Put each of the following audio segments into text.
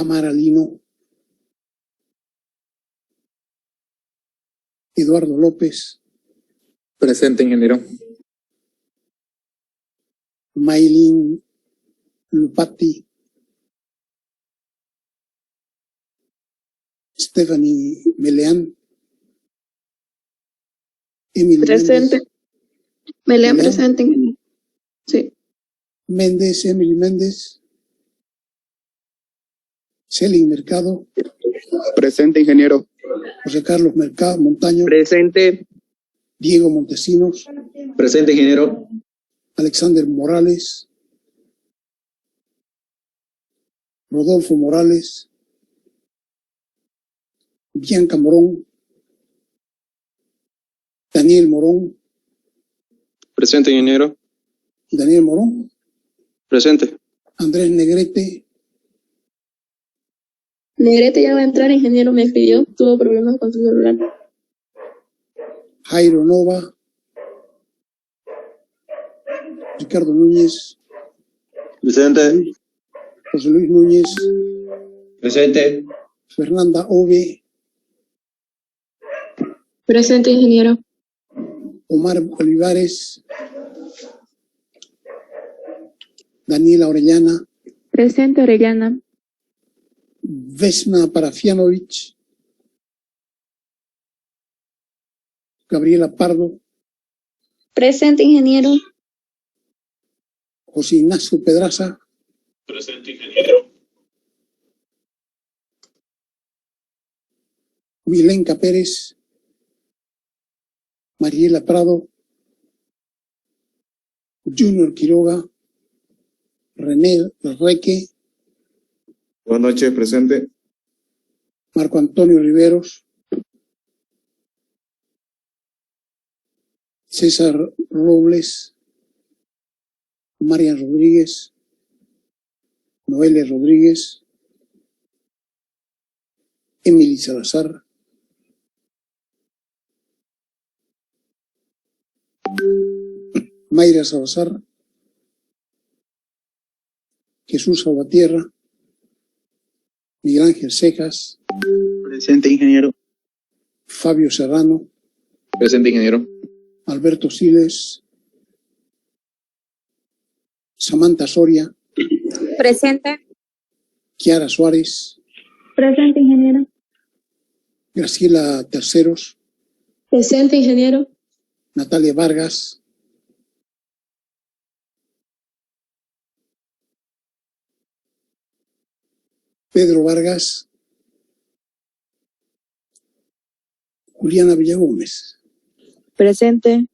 Tamara Lino, Eduardo López. Presente, ingeniero. Maylin Lupati, Stephanie Meleán, Emily Presente. Meleán Meleán. presente, ingeniero. Sí. Méndez, Emily Méndez, Celin Mercado, Presente, ingeniero. José Carlos Mercado Montaño, Presente. Diego Montesinos, Presente, ingeniero. Alexander Morales, Rodolfo Morales, Bianca Morón, Daniel Morón, Presente, ingeniero. Daniel Morón, Presente. Andrés Negrete, Negrete ya va a entrar, ingeniero, me escribió, tuvo problemas con su celular. Jairo Nova, Ricardo Núñez, Presente. José Luis Núñez, Presente. Fernanda Ove, Presente, ingeniero. Omar Olivares, Daniela Orellana, Presente, Orellana. Vesna Parafianovich, Gabriela Pardo, Presente, ingeniero. José Ignacio Pedraza, Presente, ingeniero. Milenka Pérez, Mariela Prado, Junior Quiroga, René Reque, Buenas noches, presente. Marco Antonio Riveros, César Robles, Marian Rodríguez, Noelia Rodríguez, Emily Salazar, Mayra Salazar, Jesús Salvatierra, Miguel Ángel Cejas, Presente, ingeniero. Fabio Serrano, Presente, ingeniero. Alberto Siles, Samantha Soria, Presente. Kiara Suárez, Presente, ingeniero. Graciela Terceros, Presente, ingeniero. Natalia Vargas, Pedro Vargas, Juliana Villagómez. Presente.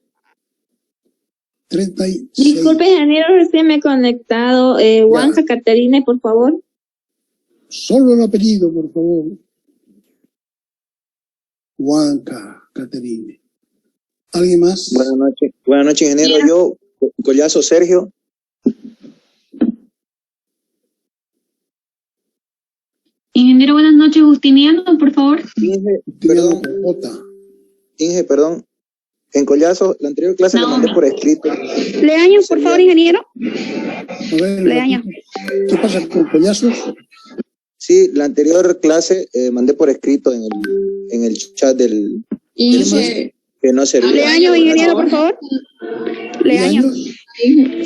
36. Disculpe, ingeniero, recién me he conectado. Juanja Caterina, por favor. Solo el apellido, por favor. Juanca Caterine. ¿Alguien más? Buenas noches, ingeniero. Yo, Collazo Sergio. Ingeniero, buenas noches, Justiniano, por favor. Inge, Justiniano perdón. Copota. Inge, perdón. En Collazo, la anterior clase No. le mandé por escrito. Leaños, por favor, ingeniero. A ver, Leaño. ¿qué pasa con Collazos? Sí, la anterior clase mandé por escrito en el chat del Inge. que no servía. Leaño, ingeniero, por favor. Leaño.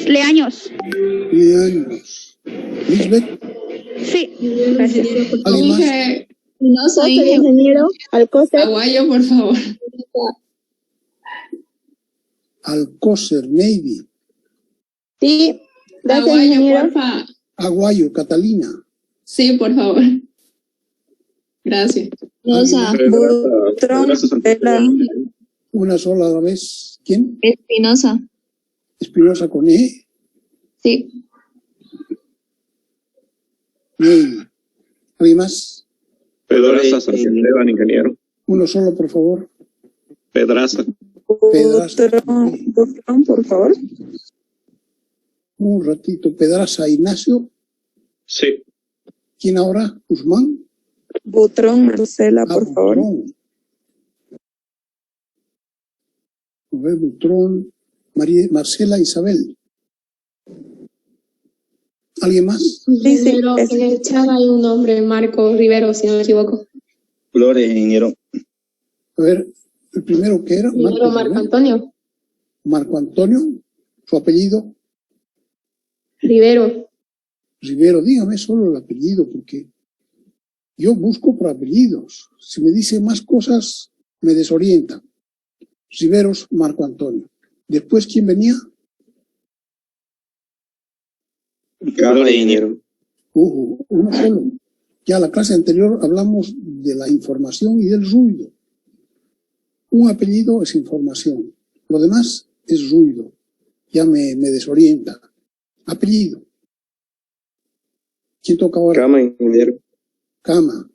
Leaños. Leaños. Lisbeth, Sí. Gracias. ¿alguien más? Inge. No soy Inge. ingeniero. Alcocer. Aguayo, por favor. Alcócer, Navy. Sí. Gracias, Aguayo, ingeniero. porfa. Aguayo, Catalina. Sí, por favor. Gracias. Rosa. Una sola a la vez. ¿Quién? Espinosa. Espinosa con E. Sí. Navy. ¿Alguien más? Pedraza, Sargento Esteban, ingeniero. Uno solo, por favor. Pedraza. Pedraza. Butrón, por favor. Un ratito. Pedraza, Ignacio. Sí. ¿Quién ahora? Guzmán. Butrón, Marcela, por favor. Butrón. A ver, Butrón. Marcela Isabel. ¿Alguien más? Sí, sí. Pero en el chat hay un nombre, Marco Rivero, si no me equivoco. Flores, ingeniero. A ver, el primero que era Rivero Marco Antonio. Marco Antonio, su apellido. Rivero. Rivero, dígame solo el apellido, porque yo busco por apellidos. Si me dice más cosas, me desorienta. Riveros, Marco Antonio. Después, ¿quién venía? Flores, ingeniero. Uno solo. Ya la clase anterior hablamos de la información y del ruido. Un apellido es información. Lo demás es ruido. Ya me desorienta. Apellido. ¿Quién toca ahora? Cama, ingeniero. Cama.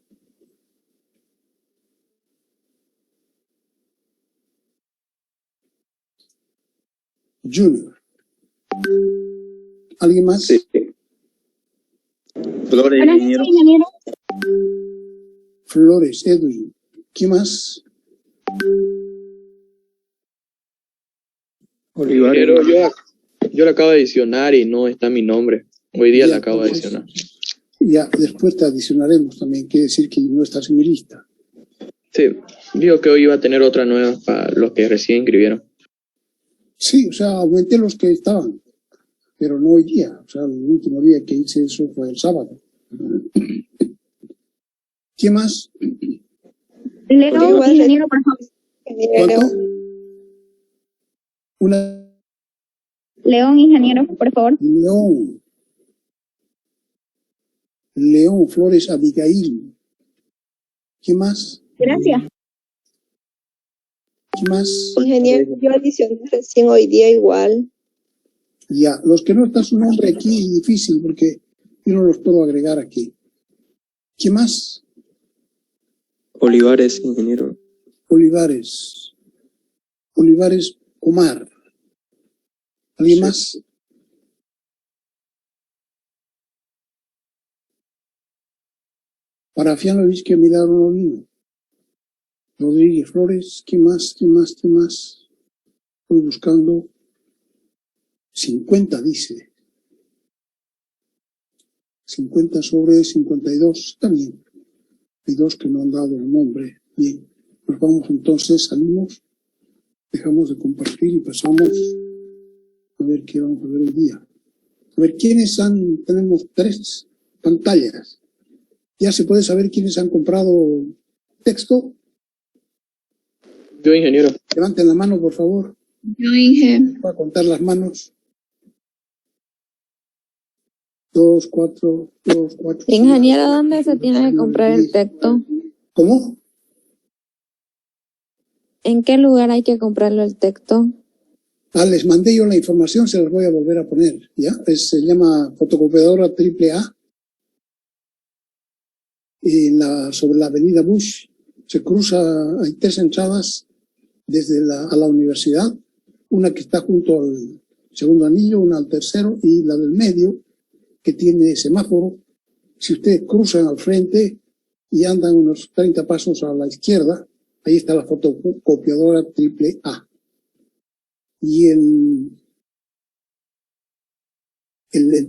Junior. ¿Alguien más? Sí. Flores, Buenas ingeniero. noches, ingeniero. Flores, Edwin. ¿Quién más? Olivares. Pero yo le acabo de adicionar y no está mi nombre. Hoy día le Ya, acabo de entonces, adicionar. Ya, después te adicionaremos también. Quiere decir que no estás en mi lista. Sí, digo que hoy iba a tener otra nueva para los que recién inscribieron. Sí, o sea, aumenté los que estaban, pero no hoy día. O sea, el último día que hice eso fue el sábado. ¿Quién más? León, ingeniero, por favor. ¿Cuánto? Una León, ingeniero, por favor. León. León Flores Abigail. ¿Quién más? Gracias. ¿Quién más? Ingeniero, yo adicioné recién hoy día igual. Ya, los que no está su nombre aquí es difícil porque yo no los puedo agregar aquí. ¿Quién más? Olivares, ingeniero. Olivares. Olivares Omar. ¿Alguien más? Parafianovich, que miraron lo vino. Rodríguez Flores, ¿quién más? ¿Quién más? ¿Quién más? Estoy buscando. 50 dice. 50 sobre 52. Está bien. Hay dos que no han dado el nombre. Bien. Nos vamos entonces, salimos, dejamos de compartir y pasamos a ver qué vamos a ver hoy día. A ver, ¿quiénes tenemos 3 pantallas? ¿Ya se puede saber quiénes han comprado texto? Yo, ingeniero. Levanten la mano, por favor. Yo dije, Voy a contar las manos. 2, 4, 2, 4. Ingeniero, ¿dónde se tiene que comprar el texto? ¿Cómo? ¿En qué lugar hay que comprarlo el texto? Les mandé yo la información, se las voy a volver a poner, ¿ya? Se llama fotocopiadora AAA. Sobre la avenida Bush, se cruza, hay 3 entradas desde a la universidad, una que está junto al segundo anillo, una al tercero, y la del medio, que tiene semáforo. Si ustedes cruzan al frente y andan unos 30 pasos a la izquierda, ahí está la fotocopiadora AAA. Y el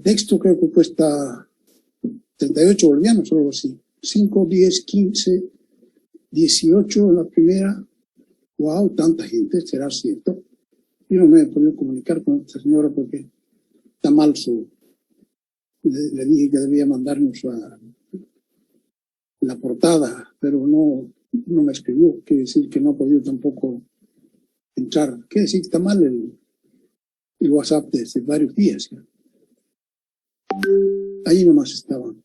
texto creo que cuesta 38 bolivianos o algo así. 5, 10, 15, 18 la primera. Wow, tanta gente, será cierto. Yo no me he podido comunicar con esta señora porque está mal le dije que debía mandarnos la portada, pero no me escribió. Quiere decir que no ha podido tampoco entrar. Quiere decir que está mal el WhatsApp desde varios días. ¿Ya? Ahí nomás estaban.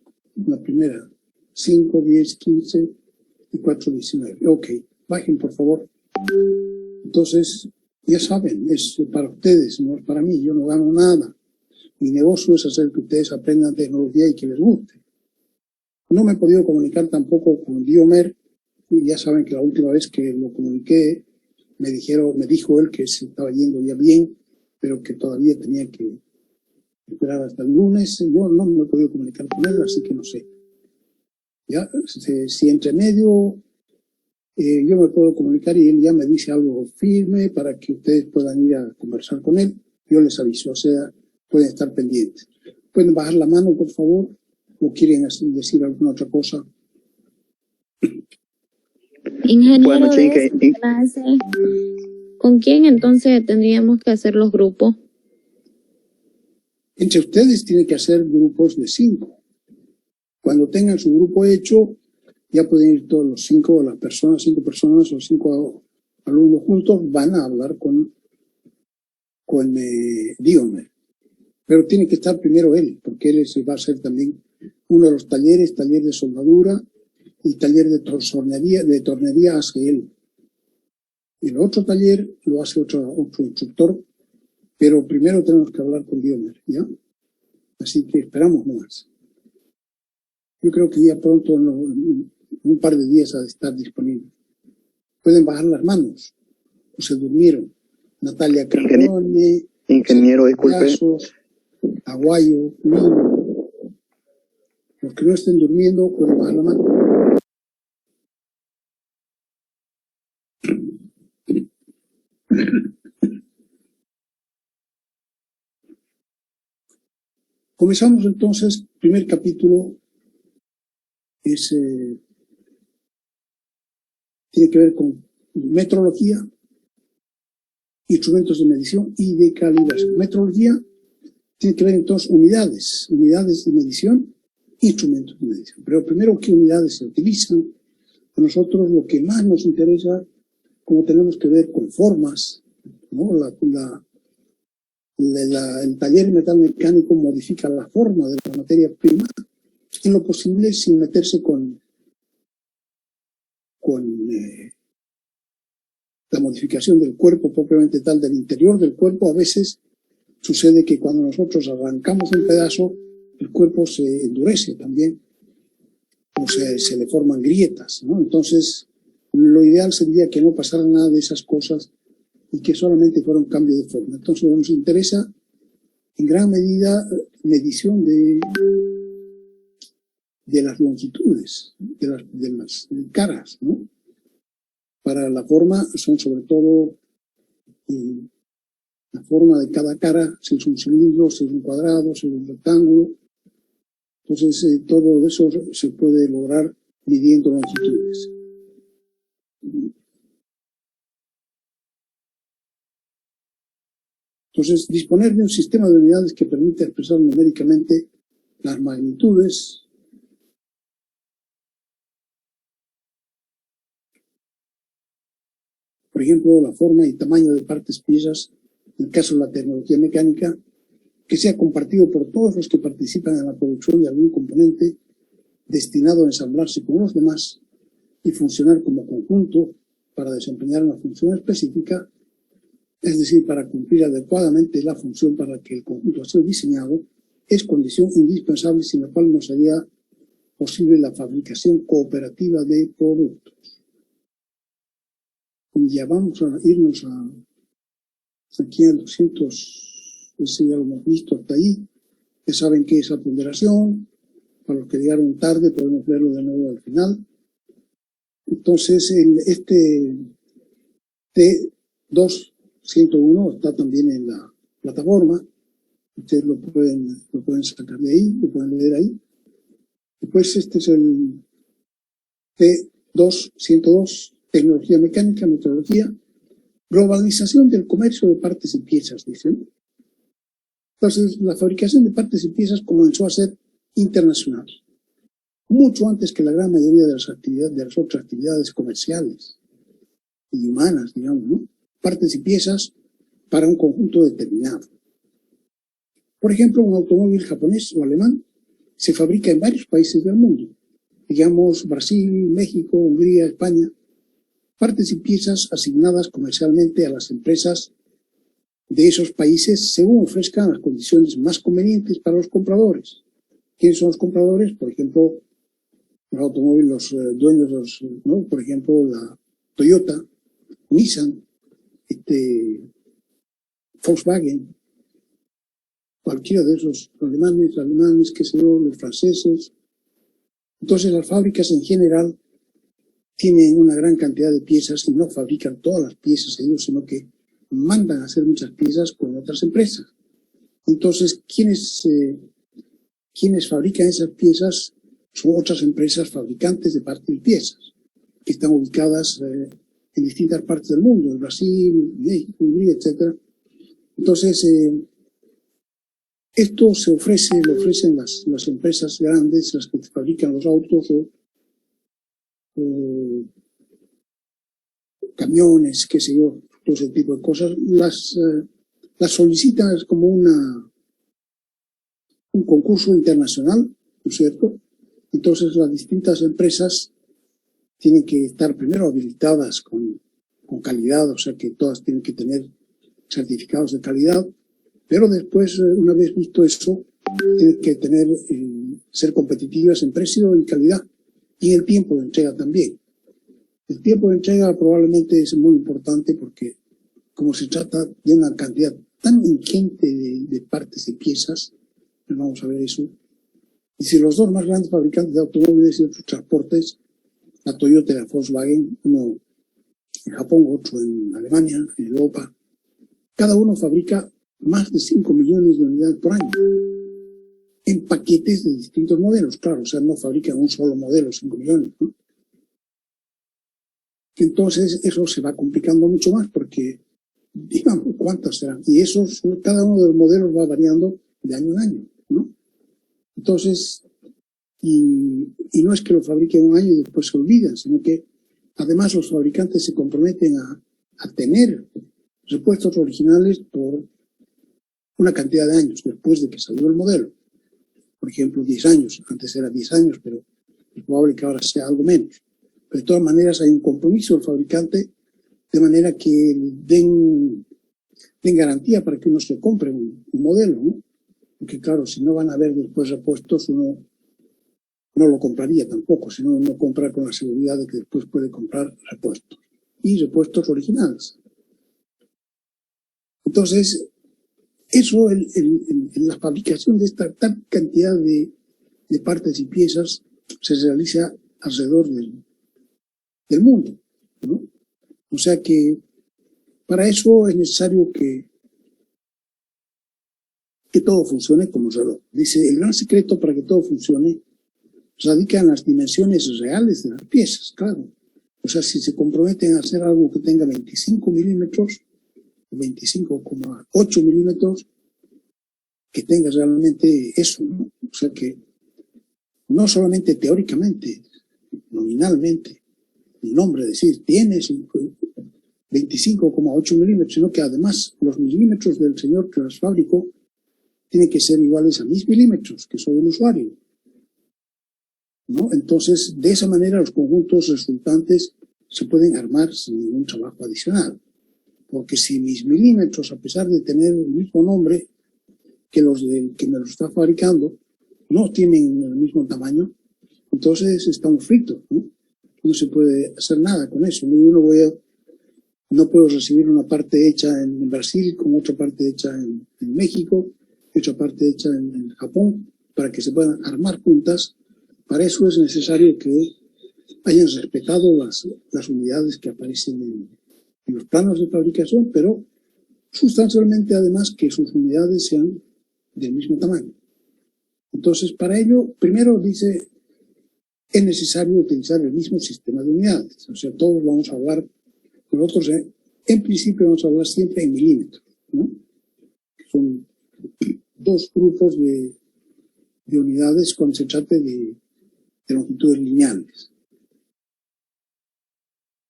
La primera. 5, 10, 15 y 4, 19. Ok, bajen por favor. Entonces, ya saben, es para ustedes, no es para mí. Yo no gano nada. Mi negocio es hacer que ustedes aprendan tecnología y que les guste. No me he podido comunicar tampoco con Diomer. Y ya saben que la última vez que lo comuniqué, me dijo él que se estaba yendo ya bien, pero que todavía tenía que esperar hasta el lunes. Yo no me he podido comunicar con él, así que no sé. Ya, si entre medio yo me puedo comunicar y él ya me dice algo firme para que ustedes puedan ir a conversar con él, yo les aviso, o sea, pueden estar pendientes. ¿Pueden bajar la mano, por favor? ¿O quieren decir alguna otra cosa? Ingeniero, Buenas noches, de esa clase, ¿con quién entonces tendríamos que hacer los grupos? Entre ustedes tienen que hacer grupos de 5. Cuando tengan su grupo hecho, ya pueden ir todos los 5 las personas, 5 personas o 5 alumnos juntos, van a hablar con Diomer. Pero tiene que estar primero él, porque él va a ser también uno de los talleres, taller de soldadura y taller de tornería hace él. El otro taller lo hace otro instructor, pero primero tenemos que hablar con Diomer, ¿ya? Así que esperamos más. Yo creo que ya pronto, en un par de días, ha de estar disponible. Pueden bajar las manos, o se durmieron. Natalia Cardone, Ingeniero, disculpe. Payasos, Aguayo, Lino. Los que no estén durmiendo pueden bajar la mano. Comenzamos entonces, primer capítulo tiene que ver con metrología, instrumentos de medición y de calibración. Metrología tiene que ver entonces unidades de medición, instrumentos de medición. Pero primero, ¿qué unidades se utilizan? A nosotros lo que más nos interesa, como tenemos que ver con formas, ¿no? El taller metal mecánico modifica la forma de la materia prima en lo posible sin meterse con la modificación del cuerpo propiamente tal, del interior del cuerpo. A veces sucede que cuando nosotros arrancamos un pedazo, el cuerpo se endurece también, o se le forman grietas, ¿no? Entonces, lo ideal sería que no pasara nada de esas cosas y que solamente fuera un cambio de forma. Entonces, nos interesa en gran medida medición de las longitudes, de las caras, ¿no? Para la forma son sobre todo la forma de cada cara, si es un cilindro, si es un cuadrado, si es un rectángulo. Entonces, todo eso se puede lograr midiendo longitudes. Entonces, disponer de un sistema de unidades que permita expresar numéricamente las magnitudes, por ejemplo, la forma y tamaño de partes piezas, en el caso de la tecnología mecánica, que sea compartido por todos los que participan en la producción de algún componente destinado a ensamblarse con los demás y funcionar como conjunto para desempeñar una función específica, es decir, para cumplir adecuadamente la función para la que el conjunto ha sido diseñado, es condición indispensable sin la cual no sería posible la fabricación cooperativa de productos. Ya vamos a irnos aquí al 200, ese ya lo hemos visto hasta ahí. Ya saben qué es la ponderación. Para los que llegaron tarde podemos verlo de nuevo al final. Entonces, este T2-101 está también en la plataforma. Ustedes lo pueden sacar de ahí, lo pueden leer ahí. Después este es el T2-102, tecnología mecánica, metrología, globalización del comercio de partes y piezas, dicen. Entonces, la fabricación de partes y piezas comenzó a ser internacional, mucho antes que la gran mayoría de las otras actividades comerciales y humanas, digamos, ¿no? Partes y piezas para un conjunto determinado. Por ejemplo, un automóvil japonés o alemán se fabrica en varios países del mundo, digamos Brasil, México, Hungría, España. Partes y piezas asignadas comercialmente a las empresas de esos países según ofrezcan las condiciones más convenientes para los compradores. ¿Quiénes son los compradores? Por ejemplo, los automóviles, los dueños, ¿no? Por ejemplo, la Toyota, Nissan, Volkswagen, cualquiera de esos alemanes, qué sé yo, los franceses. Entonces, las fábricas en general tienen una gran cantidad de piezas y no fabrican todas las piezas ellos, sino que mandan a hacer muchas piezas con otras empresas. Entonces, ¿quiénes quienes fabrican esas piezas son otras empresas fabricantes de partes de piezas, que están ubicadas en distintas partes del mundo, en Brasil, México, Hungría, etc. Entonces, esto lo ofrecen las empresas grandes, las que fabrican los autos o camiones, qué sé yo, todo ese tipo de cosas, las solicitan como un concurso internacional, ¿no es cierto? Entonces las distintas empresas tienen que estar primero habilitadas con calidad, o sea que todas tienen que tener certificados de calidad, pero después, una vez visto eso, tienen que ser competitivas en precio y calidad y en el tiempo de entrega también. El tiempo de entrega probablemente es muy importante porque como se trata de una cantidad tan ingente de partes y piezas, pues vamos a ver eso. Y si los dos más grandes fabricantes de automóviles y otros transportes, la Toyota y la Volkswagen, uno en Japón, otro en Alemania, en Europa, cada uno fabrica más de 5 millones de unidades por año en paquetes de distintos modelos, claro, o sea, no fabrican un solo modelo, 5 millones, ¿no? Entonces eso se va complicando mucho más porque, digamos, ¿cuántas serán? Y cada uno de los modelos va variando de año en año, ¿no? Entonces, y no es que lo fabriquen un año y después se olvidan, sino que además los fabricantes se comprometen a tener repuestos originales por una cantidad de años después de que salió el modelo. Por ejemplo, 10 años, antes era 10 años, pero es probable que ahora sea algo menos. Pero de todas maneras hay un compromiso del fabricante de manera que den garantía para que uno se compre un modelo, ¿no? Porque claro, si no van a haber después repuestos, uno no lo compraría tampoco, sino no compra con la seguridad de que después puede comprar repuestos. Y repuestos originales. Entonces, eso, en la fabricación de esta tal cantidad de partes y piezas se realiza alrededor del mundo, ¿no? O sea que para eso es necesario que todo funcione como reloj. Dice, el gran secreto para que todo funcione radica en las dimensiones reales de las piezas, claro. O sea, si se comprometen a hacer algo que tenga 25 milímetros, 25,8 milímetros, que tenga realmente eso, ¿no? O sea que no solamente teóricamente, nominalmente, el nombre, decir, tienes 25,8 milímetros, sino que además los milímetros del señor que las fabricó tienen que ser iguales a mis milímetros, que soy el usuario, ¿no? Entonces, de esa manera los conjuntos resultantes se pueden armar sin ningún trabajo adicional. Porque si mis milímetros, a pesar de tener el mismo nombre que los que me los está fabricando, no tienen el mismo tamaño, entonces estamos fritos, ¿no? No se puede hacer nada con eso. No puedo recibir una parte hecha en Brasil con otra parte hecha en México, otra parte hecha en Japón, para que se puedan armar juntas. Para eso es necesario que hayan respetado las unidades que aparecen en los planos de fabricación, pero sustancialmente además que sus unidades sean del mismo tamaño. Entonces, para ello, primero dice, es necesario utilizar el mismo sistema de unidades. O sea, todos vamos a hablar, nosotros en principio vamos a hablar siempre en milímetros, ¿no? Son dos grupos de unidades cuando se trate de longitudes lineales.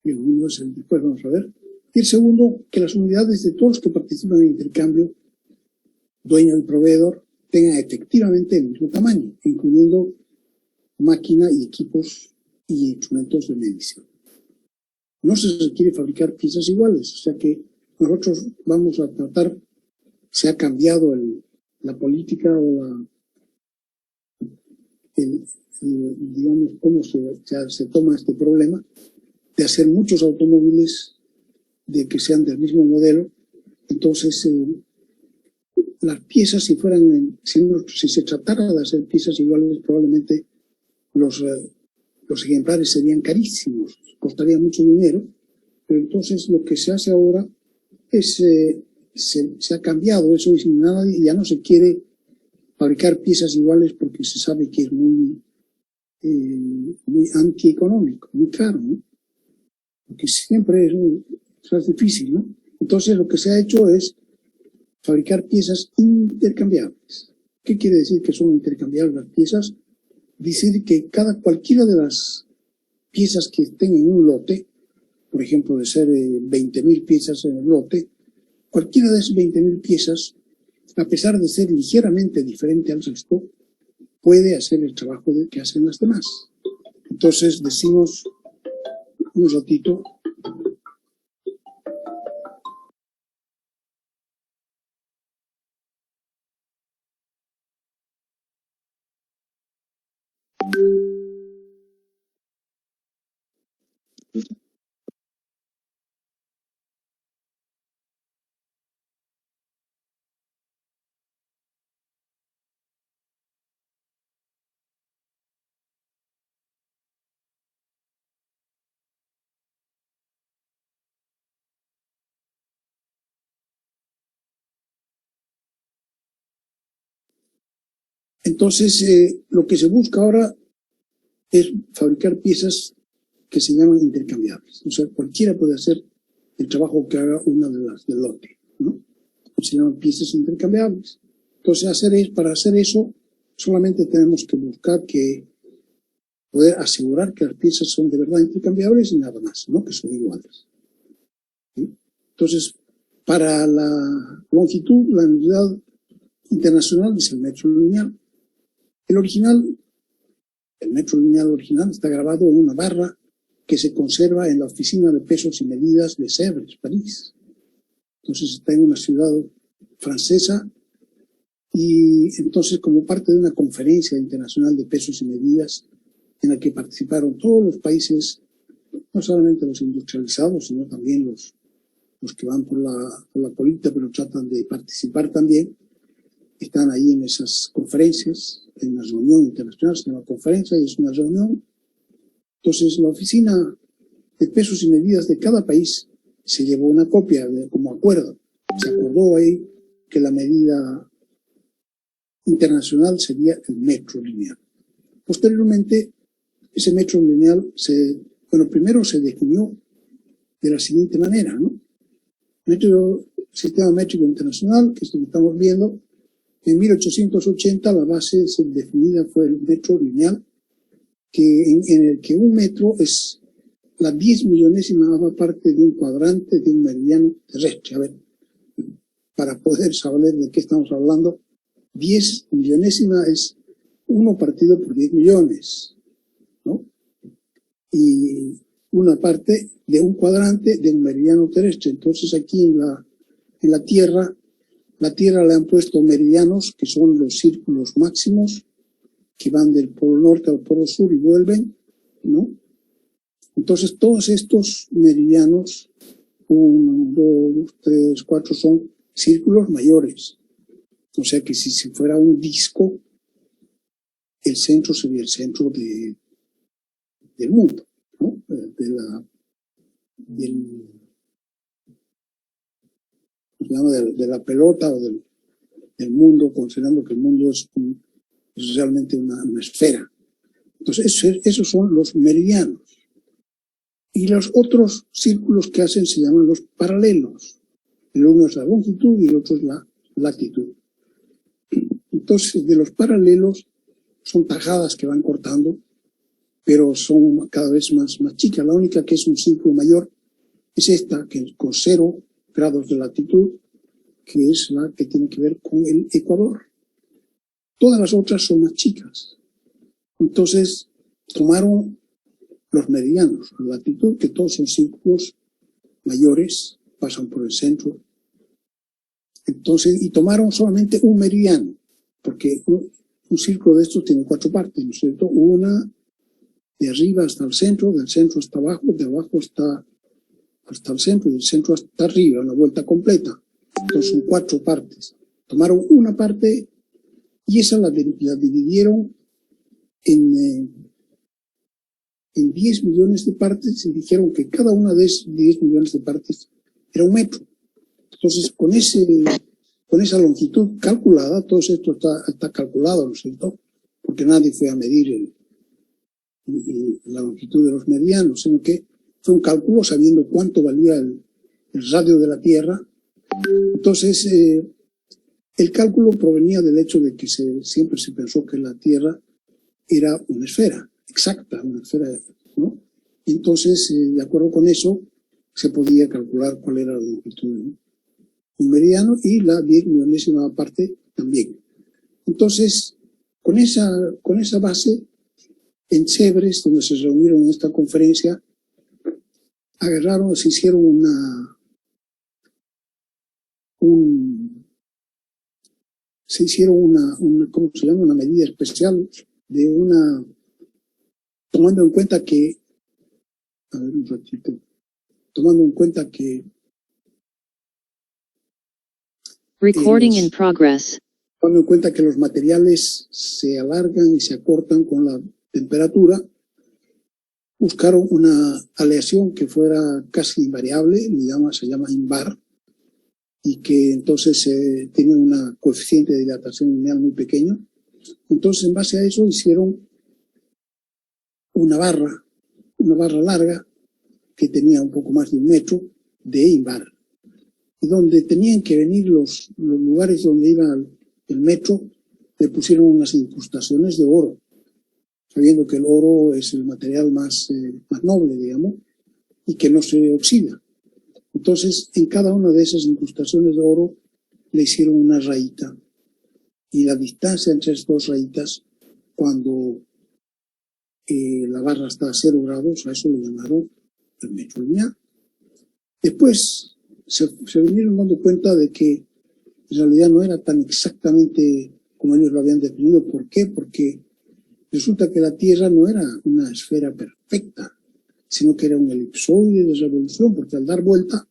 El uno es el después, vamos a ver. Y el segundo, que las unidades de todos los que participan en el intercambio, dueño y proveedor, tengan efectivamente el mismo tamaño, incluyendo máquina y equipos y instrumentos de medición. No se requiere fabricar piezas iguales, o sea que nosotros vamos a tratar, se ha cambiado la política o digamos, cómo se toma este problema de hacer muchos automóviles de que sean del mismo modelo. Entonces, las piezas, si se tratara de hacer piezas iguales, probablemente los ejemplares serían carísimos, costaría mucho dinero, pero entonces lo que se hace ahora es, se ha cambiado eso y ya no se quiere fabricar piezas iguales porque se sabe que es muy antieconómico, muy caro, ¿no? Porque siempre es difícil, ¿no? Entonces lo que se ha hecho es fabricar piezas intercambiables. ¿Qué quiere decir que son intercambiables las piezas? Decir que cualquiera de las piezas que estén en un lote, por ejemplo, de ser 20.000 piezas en el lote, cualquiera de esas 20.000 piezas, a pesar de ser ligeramente diferente al resto, puede hacer el trabajo que hacen las demás. Entonces decimos un ratito. Entonces, lo que se busca ahora es fabricar piezas que se llaman intercambiables. O sea, cualquiera puede hacer el trabajo que haga una de las del lote, ¿no? Se llaman piezas intercambiables. Entonces, para hacer eso, solamente tenemos que buscar poder asegurar que las piezas son de verdad intercambiables y nada más, ¿no? Que son iguales. ¿Sí? Entonces, para la longitud, la unidad internacional es el metro lineal. El metro lineal original está grabado en una barra que se conserva en la Oficina de Pesos y Medidas de Sèvres, París. Entonces está en una ciudad francesa y entonces como parte de una conferencia internacional de pesos y medidas en la que participaron todos los países, no solamente los industrializados, sino también los que van por la política, pero tratan de participar también. Están ahí en esas conferencias, en una reunión internacional, se llama conferencia y es una reunión. Entonces la Oficina de Pesos y Medidas de cada país se llevó una copia como acuerdo. Se acordó ahí que la medida internacional sería el metro lineal. Posteriormente, ese metro lineal primero se definió de la siguiente manera, ¿no? Sistema métrico internacional, que es lo que estamos viendo. En 1880 la base definida fue el metro lineal, en el que un metro es la 10.000.000ª parte de un cuadrante de un meridiano terrestre. A ver, para poder saber de qué estamos hablando, 10.000.000ª es 1 partido por 10 millones, ¿no? Y una parte de un cuadrante de un meridiano terrestre. Entonces aquí en la Tierra le han puesto meridianos que son los círculos máximos que van del polo norte al polo sur y vuelven, ¿no? Entonces todos estos meridianos, 1, 2, 3, 4, son círculos mayores. O sea que si fuera un disco, el centro sería el centro del mundo, ¿no? De la pelota o del mundo, considerando que el mundo es realmente una esfera. Entonces, esos son los meridianos. Y los otros círculos que hacen se llaman los paralelos. El uno es la longitud y el otro es la latitud. Entonces, de los paralelos son tajadas que van cortando, pero son cada vez más chicas. La única que es un círculo mayor es esta, que con 0 grados de latitud, que es la que tiene que ver con el Ecuador. Todas las otras son más chicas. Entonces, tomaron los meridianos, la latitud, que todos son círculos mayores, pasan por el centro. Entonces, y tomaron solamente un meridiano, porque un círculo de estos tiene 4 partes, ¿no es cierto? Una de arriba hasta el centro, del centro hasta abajo, de abajo hasta el centro, del centro hasta arriba, una vuelta completa. Entonces son 4 partes. Tomaron una parte y esa la dividieron en 10 millones de partes y dijeron que cada una de esas 10 millones de partes era un metro. Entonces, con con esa longitud calculada, todo esto está calculado, ¿no es cierto? Porque nadie fue a medir la longitud de los meridianos, sino que fue un cálculo sabiendo cuánto valía el radio de la Tierra. Entonces, el cálculo provenía del hecho de que siempre se pensó que la Tierra era una esfera exacta, una esfera, ¿no? Entonces, de acuerdo con eso, se podía calcular cuál era la longitud de un meridiano y la 10.000.000ª parte también. Entonces, con esa base, en Sèvres, donde se reunieron en esta conferencia, se hicieron ¿cómo se llama? Una medida especial tomando en cuenta que, a ver un ratito, tomando en cuenta que Recording in progress. Tomando en cuenta que los materiales se alargan y se acortan con la temperatura, buscaron una aleación que fuera casi invariable, se llama INVAR, y que entonces tiene un coeficiente de dilatación lineal muy pequeño. Entonces, en base a eso, hicieron una barra larga que tenía un poco más de 1 metro de INVAR, y donde tenían que venir los lugares donde iba el metro, le pusieron unas incrustaciones de oro, sabiendo que el oro es el material más noble, digamos, y que no se oxida. Entonces, en cada una de esas incrustaciones de oro le hicieron una rayita, y la distancia entre esas dos rayitas, cuando la barra está a 0 grados, a eso le llamaron el metro lineal. Después se vinieron dando cuenta de que en realidad no era tan exactamente como ellos lo habían definido. ¿Por qué? Porque resulta que la Tierra no era una esfera perfecta, sino que era un elipsoide de revolución, porque al dar vuelta,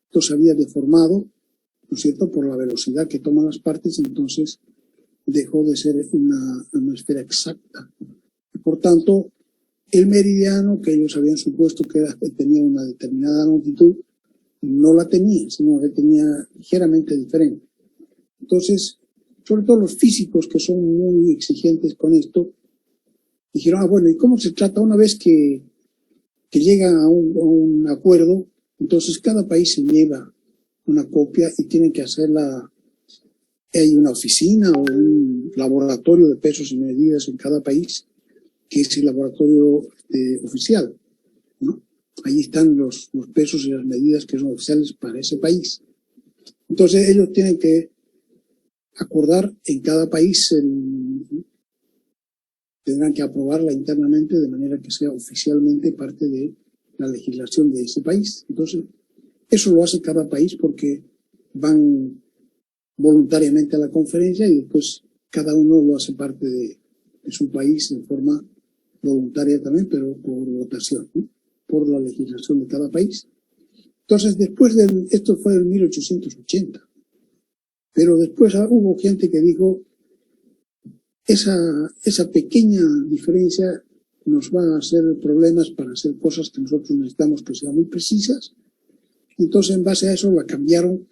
esto se había deformado, ¿no es cierto?, por la velocidad que toman las partes, entonces dejó de ser una esfera exacta. Y por tanto, el meridiano que ellos habían supuesto que tenía una determinada longitud, no la tenía, sino que tenía ligeramente diferente. Entonces, sobre todo los físicos que son muy exigentes con esto, dijeron, bueno, ¿y cómo se trata? Una vez que llegan a un acuerdo, entonces cada país se lleva una copia y tienen que hacerla. Hay una oficina o un laboratorio de pesos y medidas en cada país, que es el laboratorio oficial, ¿no? Ahí están los pesos y las medidas que son oficiales para ese país. Entonces ellos tienen que acordar en cada país, tendrán que aprobarla internamente de manera que sea oficialmente parte de la legislación de ese país. Entonces, eso lo hace cada país porque van voluntariamente a la conferencia y después cada uno lo hace parte de su país de forma voluntaria también, pero por votación, ¿no?, por la legislación de cada país. Entonces, esto fue en 1880, pero después hubo gente que dijo, esa pequeña diferencia nos va a hacer problemas para hacer cosas que nosotros necesitamos que sean muy precisas. Entonces, en base a eso, la cambiaron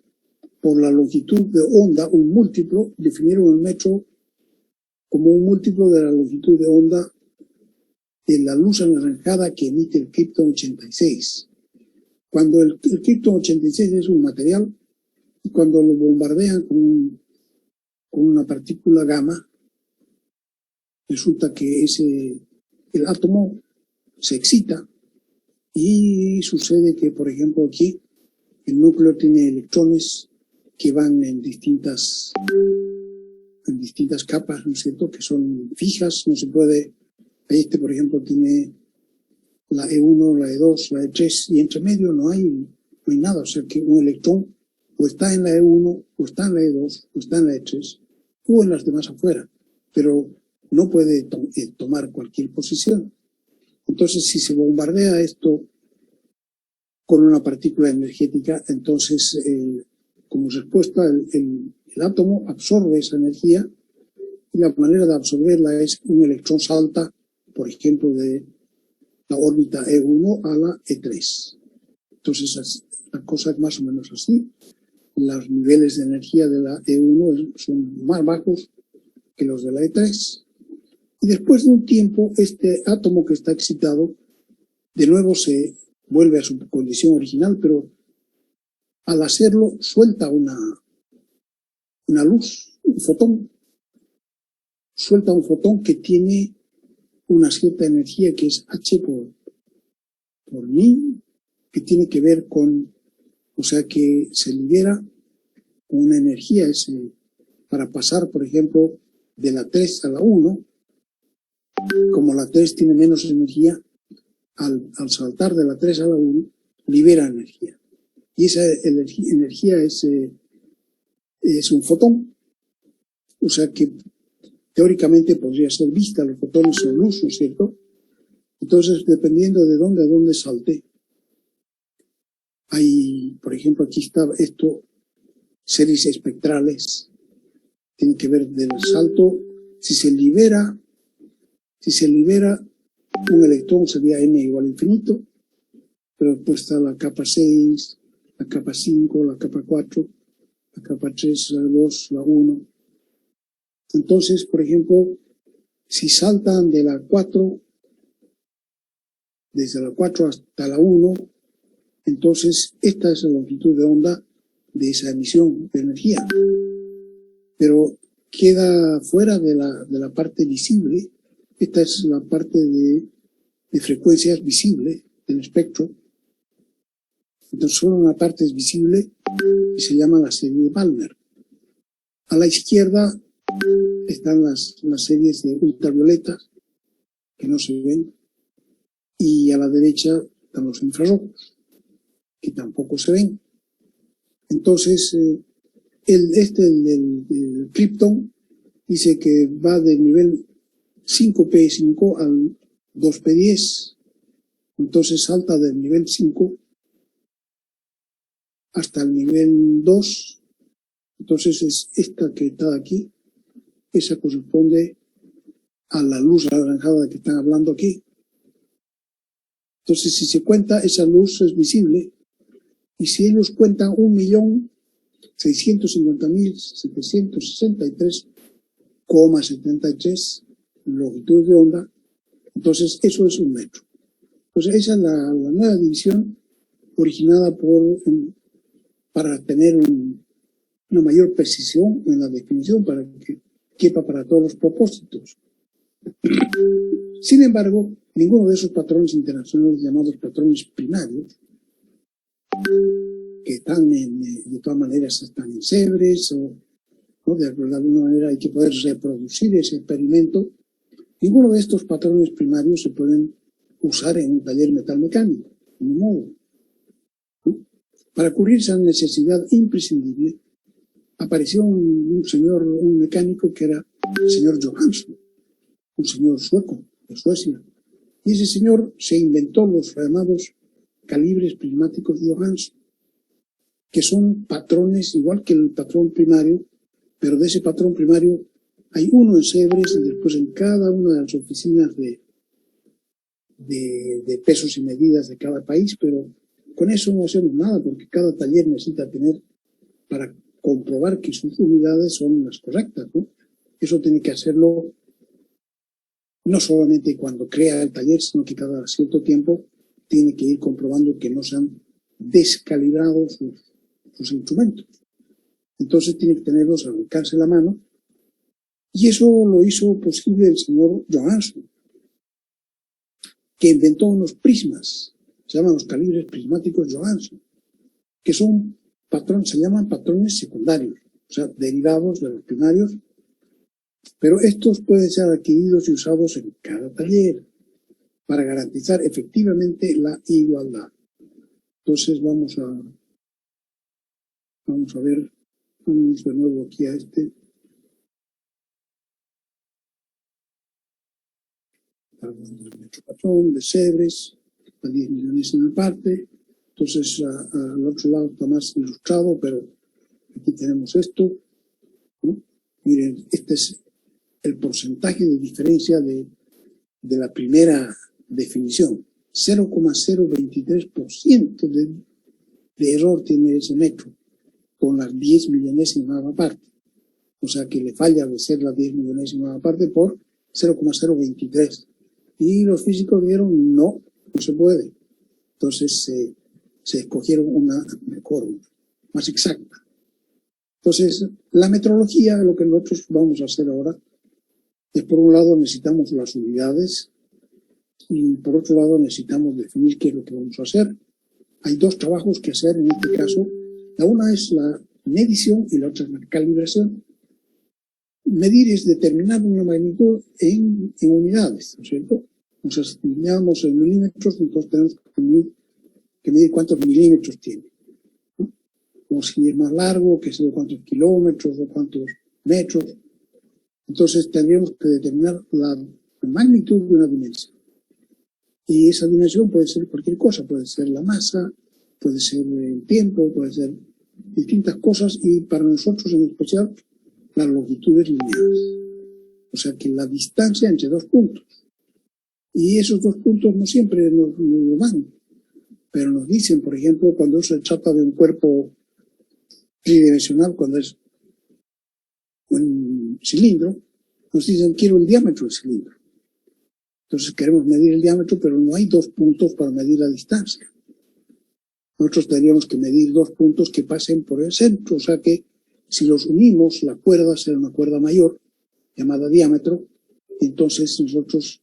por la longitud de onda, un múltiplo, definieron el metro como un múltiplo de la longitud de onda de la luz anaranjada que emite el Krypton 86. Cuando el Krypton 86 es un material, y cuando lo bombardean con una partícula gamma, resulta que el átomo se excita y sucede que, por ejemplo, aquí el núcleo tiene electrones que van en distintas capas, ¿no es cierto?, que son fijas, no se puede. Por ejemplo, tiene la E1, la E2, la E3, y entre medio no hay nada. O sea que un electrón o está en la E1, o está en la E2, o está en la E3, o en las demás afuera, pero no puede tomar cualquier posición. Entonces, si se bombardea esto con una partícula energética, entonces, como respuesta, el átomo absorbe esa energía, y la manera de absorberla es un electrón salta, por ejemplo, de la órbita E1 a la E3. Entonces, la cosa es más o menos así. los niveles de energía de la E1 son más bajos que los de la E3. Y después de un tiempo, este átomo que está excitado, de nuevo se vuelve a su condición original, pero al hacerlo suelta una luz, un fotón. Suelta un fotón que tiene una cierta energía que es H por μ, que tiene que ver con, o sea que se libera una energía para pasar, por ejemplo, de la 3 a la 1, como la 3 tiene menos energía, al saltar de la 3 a la 1, libera energía. Y esa energía es un fotón. O sea que teóricamente podría ser vista, los fotones son luz, ¿no es cierto? Entonces, dependiendo de dónde a dónde salte, hay, por ejemplo, aquí está esto, series espectrales, tiene que ver del salto, si se libera un electrón sería n igual a infinito, pero después está la capa 6, la capa 5, la capa 4, la capa 3, la 2, la 1. Entonces, por ejemplo, si saltan de la 4, desde la 4 hasta la 1, entonces esta es la longitud de onda de esa emisión de energía. Pero queda fuera de la parte visible. Esta es la parte de frecuencias visible del espectro. Entonces solo una parte es visible y se llama la serie de Balmer. A la izquierda están las series de ultravioletas que no se ven, y a la derecha están los infrarrojos que tampoco se ven. Entonces el Krypton dice que va del nivel 5P5 al 2P10. Entonces salta del nivel 5 hasta el nivel 2. Entonces es esta que está aquí, esa corresponde a la luz anaranjada que están hablando aquí. Entonces, si se cuenta, esa luz es visible, y si ellos cuentan 1.650.763,73 longitud de onda, entonces eso es 1 metro. Entonces esa es la nueva división originada para tener una mayor precisión en la definición, para que quepa para todos los propósitos. Sin embargo, ninguno de esos patrones internacionales llamados patrones primarios, que están de todas maneras están en Sebres, ¿no? De alguna manera hay que poder reproducir ese experimento. Ninguno de estos patrones primarios se pueden usar en un taller metalmecánico, de ningún modo, ¿no? Para cubrir esa necesidad imprescindible, apareció un mecánico que era el señor Johansson, un señor sueco de Suecia. Y ese señor se inventó los llamados calibres prismáticos de Johansson, que son patrones igual que el patrón primario, pero de ese patrón primario hay uno en Sebres y después en cada una de las oficinas de pesos y medidas de cada país, pero con eso no hacemos nada, porque cada taller necesita tener, para comprobar que sus unidades son las correctas, ¿no? Eso tiene que hacerlo no solamente cuando crea el taller, sino que cada cierto tiempo tiene que ir comprobando que no se han descalibrado sus instrumentos. Entonces tiene que tenerlos al alcance de la mano, y eso lo hizo posible el señor Johansson, que inventó unos prismas, se llaman los calibres prismáticos Johansson, que son se llaman patrones secundarios, o sea, derivados de los primarios, pero estos pueden ser adquiridos y usados en cada taller para garantizar efectivamente la igualdad. Entonces vamos a ver, vamos de nuevo aquí a patrón de Sebres, a 10 millones en la parte. Entonces al otro lado está más ilustrado, pero aquí tenemos esto, ¿no? Miren, este es el porcentaje de diferencia de la primera definición. 0,023% de error tiene ese metro. con las 10 millonésimas parte. O sea que le falla de ser la 10 millonésimas parte por 0,023. Y los físicos dijeron no se puede. Entonces se escogieron una mejor, más exacta. Entonces, la metrología, lo que nosotros vamos a hacer ahora, es por un lado necesitamos las unidades y por otro lado necesitamos definir qué es lo que vamos a hacer. Hay dos trabajos que hacer en este caso. La una es la medición y la otra es la calibración. Medir es determinar una magnitud en unidades, ¿no es cierto? Entonces, si miramos en milímetros, entonces tenemos que medir cuántos milímetros tiene. O si es más largo, que sé cuántos kilómetros o cuántos metros. Entonces tendríamos que determinar la magnitud de una dimensión. Y esa dimensión puede ser cualquier cosa, puede ser la masa, puede ser el tiempo, puede ser distintas cosas y para nosotros en especial las longitudes lineales. O sea que la distancia entre dos puntos. Y esos dos puntos no siempre nos lo dan, pero nos dicen, por ejemplo, cuando se trata de un cuerpo tridimensional, cuando es un cilindro, nos dicen quiero el diámetro del cilindro. Entonces queremos medir el diámetro, pero no hay dos puntos para medir la distancia. Nosotros tendríamos que medir dos puntos que pasen por el centro, o sea que si los unimos, la cuerda será una cuerda mayor, llamada diámetro, y entonces nosotros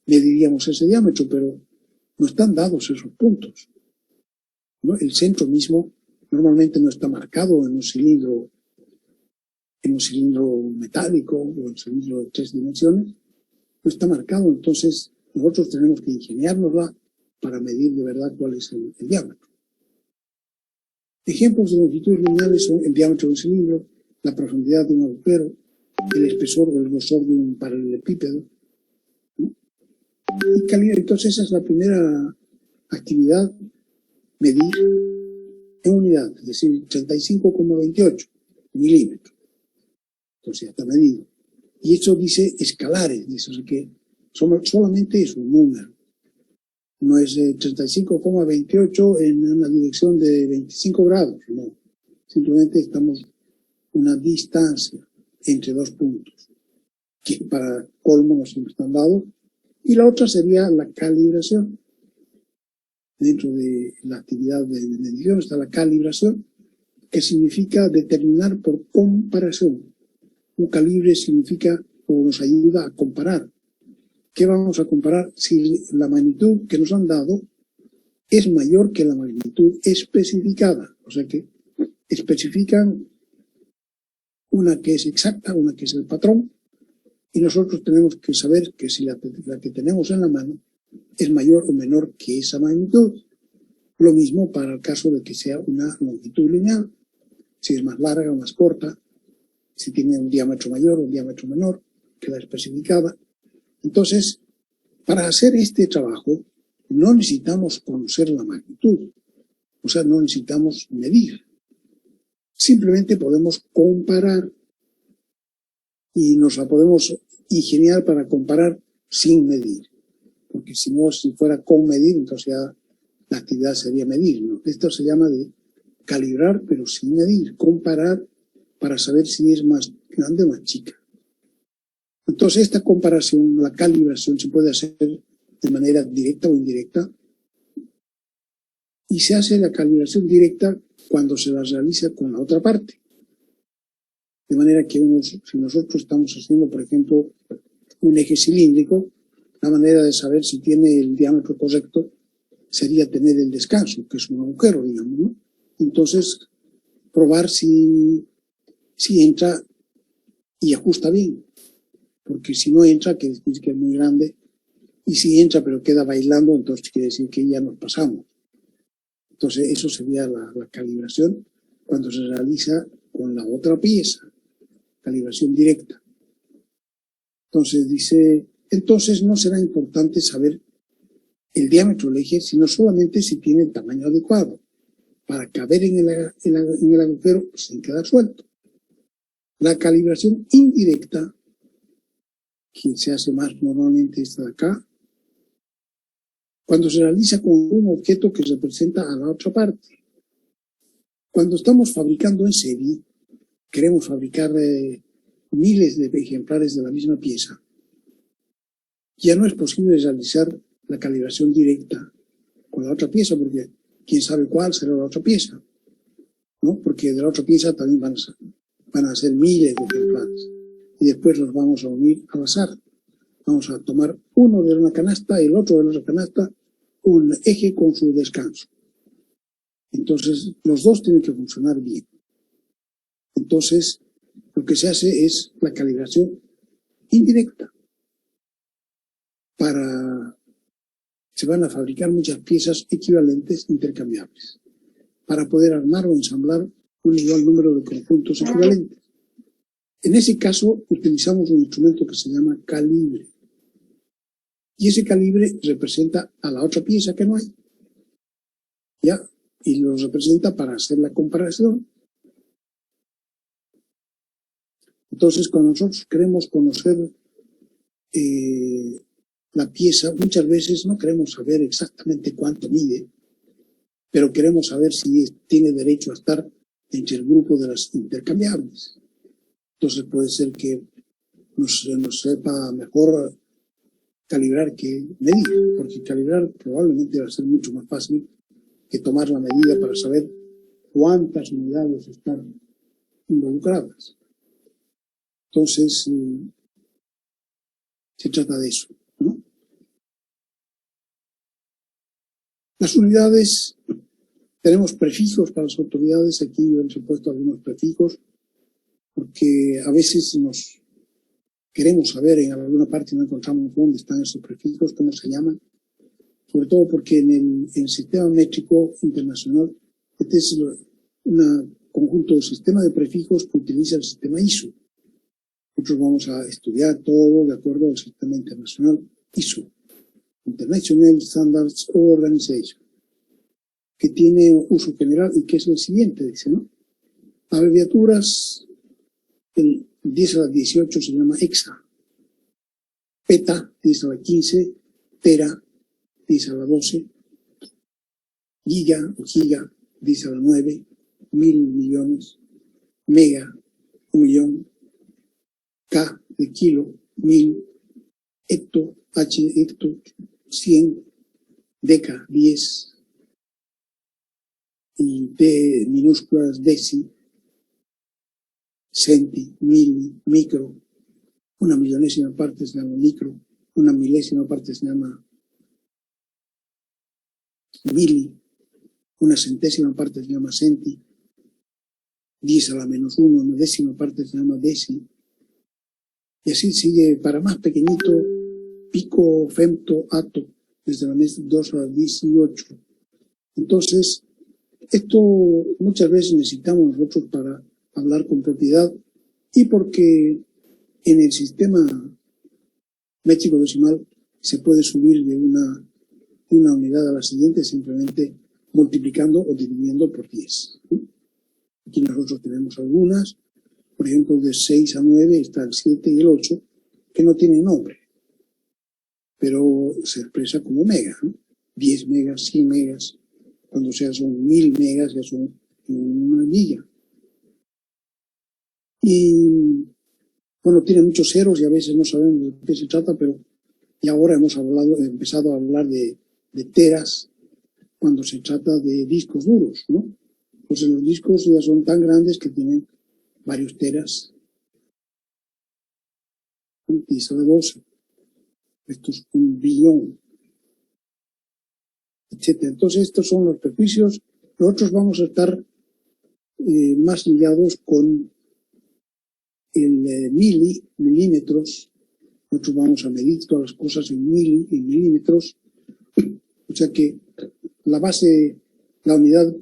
mediríamos ese diámetro, pero no están dados esos puntos, ¿no? El centro mismo normalmente no está marcado en un cilindro metálico o en un cilindro de 3 dimensiones, no está marcado, entonces nosotros tenemos que ingeniárnosla para medir de verdad cuál es el diámetro. Ejemplos de longitudes lineales son el diámetro de un cilindro, la profundidad de un agujero, el espesor o el grosor de un paralelepípedo, ¿no? Entonces esa es la primera actividad, medir en unidad, es decir, 35,28 milímetros. Entonces ya está medido. Y eso dice escalares, dice, o sea que solamente es un número. No es 35,28 en una dirección de 25 grados, no. Simplemente estamos una distancia entre dos puntos, que para colmo no siempre están dados. Y la otra sería la calibración. Dentro de la actividad de medición está la calibración, que significa determinar por comparación. Un calibre significa o nos ayuda a comparar. ¿Qué vamos a comparar? Si la magnitud que nos han dado es mayor que la magnitud especificada. O sea que especifican una que es exacta, una que es el patrón, y nosotros tenemos que saber que si la que tenemos en la mano es mayor o menor que esa magnitud. Lo mismo para el caso de que sea una longitud lineal, si es más larga o más corta, si tiene un diámetro mayor o un diámetro menor que la especificada. Entonces, para hacer este trabajo no necesitamos conocer la magnitud, o sea, no necesitamos medir. Simplemente podemos comparar y nos la podemos ingeniar para comparar sin medir. Porque si no, si fuera con medir, entonces ya la actividad sería medir, ¿no? Esto se llama de calibrar, pero sin medir, comparar para saber si es más grande o más chica. Entonces, esta comparación, la calibración, se puede hacer de manera directa o indirecta. Y se hace la calibración directa cuando se la realiza con la otra parte. De manera que si nosotros estamos haciendo, por ejemplo, un eje cilíndrico, la manera de saber si tiene el diámetro correcto sería tener el descanso, que es un agujero, digamos, ¿no? Entonces, probar si entra y ajusta bien. Porque si no entra, quiere decir que es muy grande. Y si entra pero queda bailando, entonces quiere decir que ya nos pasamos. Entonces, eso sería la calibración cuando se realiza con la otra pieza. Calibración directa. Entonces dice, entonces no será importante saber el diámetro del eje, sino solamente si tiene el tamaño adecuado para caber en el agujero sin quedar suelto. La calibración indirecta, que se hace más normalmente esta de acá, cuando se realiza con un objeto que representa a la otra parte. Cuando estamos fabricando en serie, queremos fabricar miles de ejemplares de la misma pieza. Ya no es posible realizar la calibración directa con la otra pieza, porque quién sabe cuál será la otra pieza, ¿no? Porque de la otra pieza también van a ser miles de ejemplares. Y después los vamos a unir al azar. Vamos a tomar uno de una canasta y el otro de la otra canasta, un eje con su descanso. Entonces, los dos tienen que funcionar bien. Entonces, lo que se hace es la calibración indirecta. Se van a fabricar muchas piezas equivalentes intercambiables para poder armar o ensamblar un igual número de conjuntos equivalentes. En ese caso, utilizamos un instrumento que se llama calibre. Y ese calibre representa a la otra pieza que no hay. ¿Ya? Y lo representa para hacer la comparación. Entonces, cuando nosotros queremos conocer la pieza, muchas veces no queremos saber exactamente cuánto mide, pero queremos saber si tiene derecho a estar entre el grupo de las intercambiables. Entonces puede ser que nos sepa mejor calibrar que medir, porque calibrar probablemente va a ser mucho más fácil que tomar la medida para saber cuántas unidades están involucradas. Entonces, se trata de eso, ¿no? Las unidades, tenemos prefijos para las autoridades, aquí yo les he puesto algunos prefijos, porque a veces nos queremos saber en alguna parte, no encontramos dónde están esos prefijos, cómo se llaman, sobre todo porque en el sistema métrico internacional, este es un conjunto de sistema de prefijos que utiliza el sistema ISO. Nosotros vamos a estudiar todo de acuerdo al sistema internacional ISO, International Standards Organization, que tiene uso general y que es el siguiente, dice, ¿no? Abreviaturas, el 10 a la 18 se llama hexa, peta, 10 a la 15, tera, 10 a la 12, giga o giga, 10 a la 9, 1000 millones, mega, 1 millón, K de kilo, 1000, hecto, H hecto, 100, deca, 10, y D minúsculas, deci, centi, mili, micro, una millonésima parte se llama micro, una milésima parte se llama mili, una centésima parte se llama centi, 10 a la menos 1, una décima parte se llama deci, y así sigue para más pequeñito, pico, femto, ato, desde la 2 a la 18. Entonces, esto muchas veces necesitamos nosotros para hablar con propiedad y porque en el sistema métrico decimal se puede subir de una unidad a la siguiente simplemente multiplicando o dividiendo por 10. Aquí nosotros tenemos algunas, por ejemplo, de 6 a 9 está el 7 y el 8, que no tienen nombre, pero se expresa como mega, ¿no? 10 megas, 100 megas, cuando son 1000 megas ya son una giga. Y bueno, tiene muchos ceros y a veces no sabemos de qué se trata, pero y ahora hemos empezado a hablar de teras cuando se trata de discos duros, ¿no? Pues los discos ya son tan grandes que tienen varios teras. 10 a la 12. Esto es 1 billón, etc. Entonces estos son los prejuicios. Nosotros vamos a estar más ligados con el milímetros. Nosotros vamos a medir todas las cosas en milímetros. O sea que la base, la unidad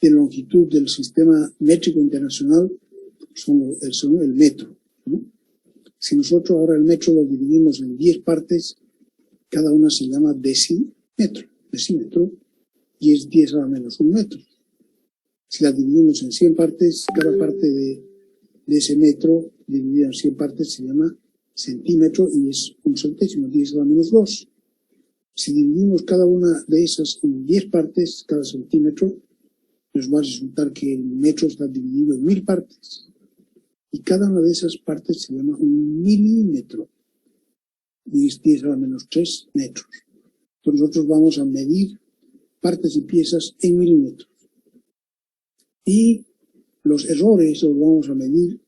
de longitud del sistema métrico internacional son el metro, ¿no? Si nosotros ahora el metro lo dividimos en 10 partes, cada una se llama decímetro, y es 10 a la menos 1 metro. Si la dividimos en 100 partes, cada parte de ese metro dividido en 100 partes se llama centímetro y es 1 centésimo, 10 a la menos 2. Si dividimos cada una de esas en 10 partes, cada centímetro, les va a resultar que el metro está dividido en 1000 partes. Y cada una de esas partes se llama un milímetro. Y es 10 a la menos 3 metros. Entonces nosotros vamos a medir partes y piezas en milímetros. Y los errores los vamos a medir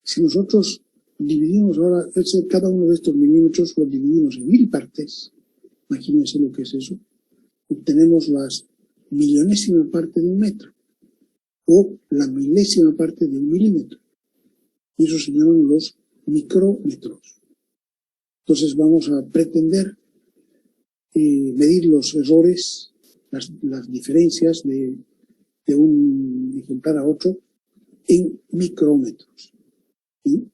si nosotros dividimos ahora cada uno de estos milímetros, lo dividimos en 1000 partes. Imagínense lo que es eso. Obtenemos las millonésima parte de un metro o la milésima parte de un milímetro. Y eso se llaman los micrómetros. Entonces vamos a pretender medir los errores, las diferencias de un ejemplar a otro en micrómetros. ¿Sí?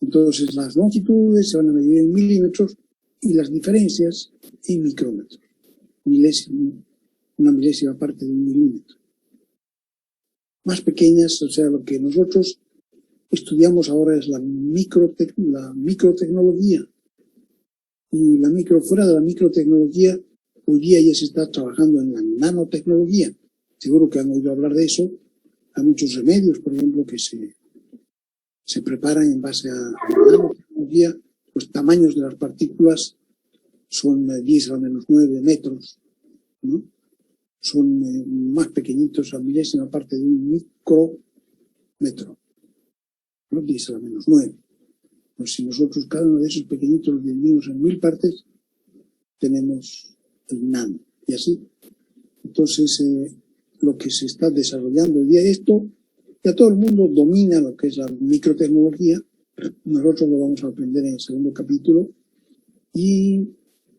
Entonces las longitudes se van a medir en milímetros y las diferencias en micrómetros. Una milésima parte de un milímetro. Más pequeñas, o sea, lo que nosotros estudiamos ahora es la microtecnología. Y fuera de la microtecnología, hoy día ya se está trabajando en la nanotecnología. Seguro que han oído hablar de eso. Hay muchos remedios, por ejemplo, que se preparan en base a la nanotecnología. Los tamaños de las partículas son 10 a la menos 9 metros, ¿no? Son más pequeñitos, a milésima parte de un micrómetro, ¿no? 10 a la menos 9. Pues si nosotros cada uno de esos pequeñitos los dividimos en 1000 partes, tenemos el nano. Y así. Entonces, lo que se está desarrollando hoy día, esto, ya todo el mundo domina lo que es la microtecnología. Nosotros lo vamos a aprender en el segundo capítulo. Y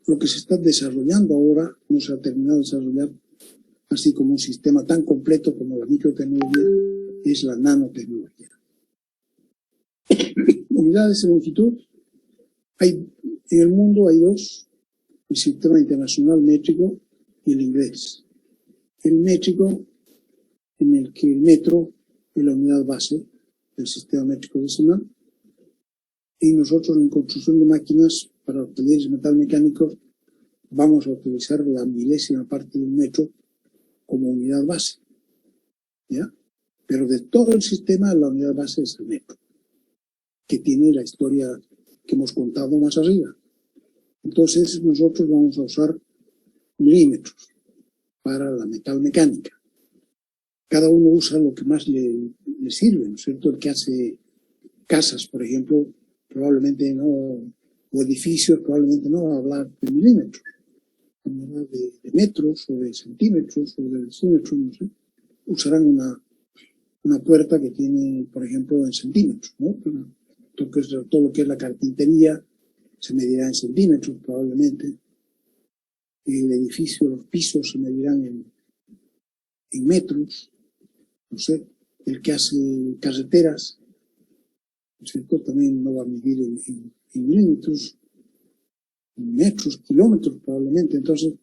lo que se está desarrollando ahora, no se ha terminado de desarrollar, así como un sistema tan completo como la microtecnología, es la nanotecnología. Unidades de longitud. En el mundo hay dos: el sistema internacional métrico y el inglés. El métrico, en el que el metro es la unidad base del sistema métrico decimal, y nosotros en construcción de máquinas para los talleres de metal mecánicos vamos a utilizar la milésima parte de un metro como unidad base, ¿ya? Pero de todo el sistema la unidad base es el metro, que tiene la historia que hemos contado más arriba. Entonces nosotros vamos a usar milímetros para la metal mecánica. Cada uno usa lo que más le sirve, ¿no es cierto? El que hace casas, por ejemplo, probablemente no, o edificios, probablemente no va a hablar de milímetros, va a hablar de metros, o de centímetros, o de decímetros, no sé. Usarán una puerta que tiene, por ejemplo, en centímetros, ¿no? Todo lo que es la carpintería se medirá en centímetros, probablemente. El edificio, los pisos se medirán en metros, no sé. El que hace carreteras, ¿no es cierto?, también no va a medir en milímetros, en metros, kilómetros probablemente. Entonces,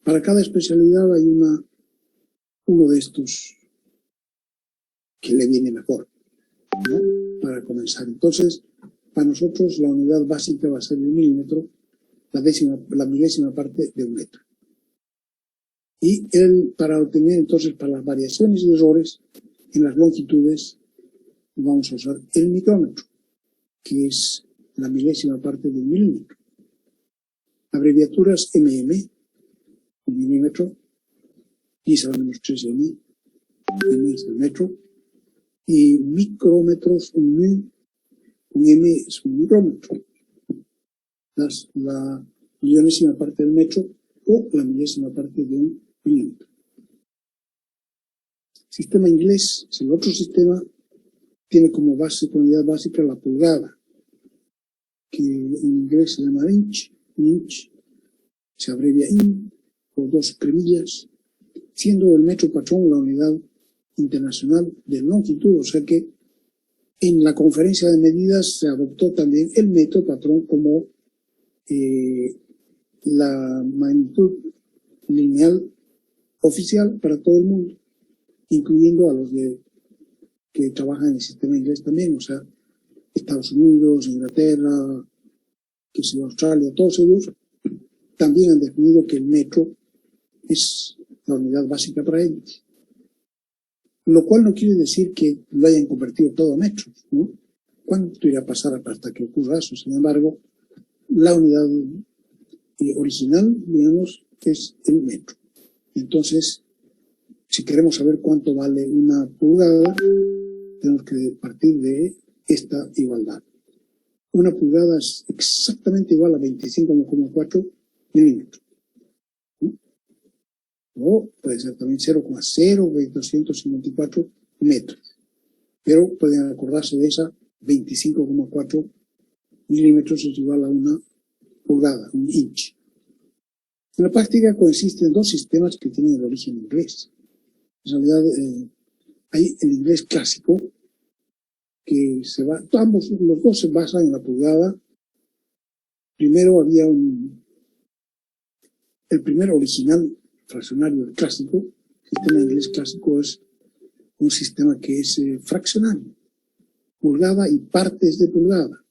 para cada especialidad hay uno de estos que le viene mejor, ¿no?, para comenzar. Entonces, para nosotros la unidad básica va a ser el milímetro, la milésima parte de un metro. Y para obtener entonces, para las variaciones y errores en las longitudes, vamos a usar el micrómetro, que es la milésima parte de un milímetro. Abreviaturas MM, un milímetro, 10 a la menos 3 m, es el metro, y micrómetros, un M es un micrómetro. La millonésima parte del metro o la milésima parte de un milímetro. Sistema inglés es el otro sistema, tiene como base, como unidad básica, la pulgada, que en inglés se llama inch, se abrevia in, por 2 cremillas, siendo el metro patrón la unidad internacional de longitud, o sea que en la conferencia de medidas se adoptó también el metro patrón como la magnitud lineal oficial para todo el mundo, incluyendo a los que trabajan en el sistema inglés también, o sea, Estados Unidos, Inglaterra, que sea Australia, todos ellos también han definido que el metro es la unidad básica para ellos. Lo cual no quiere decir que lo hayan convertido todo a metros, ¿no? ¿Cuánto irá a pasar hasta que ocurra eso? Sin embargo, la unidad original, digamos, es el metro. Entonces, si queremos saber cuánto vale una pulgada, tenemos que partir de esta igualdad. Una pulgada es exactamente igual a 25,4 milímetros. ¿No? O puede ser también 0,0254 metros. Pero pueden acordarse de esa 25,4 milímetros es igual a una pulgada, un inch. En la práctica consiste en dos sistemas que tienen el origen inglés. En realidad hay el inglés clásico, que los dos se basan en la pulgada. Primero había el primer original fraccionario, el clásico. El sistema inglés clásico es un sistema que es fraccionario, pulgada y partes de pulgada,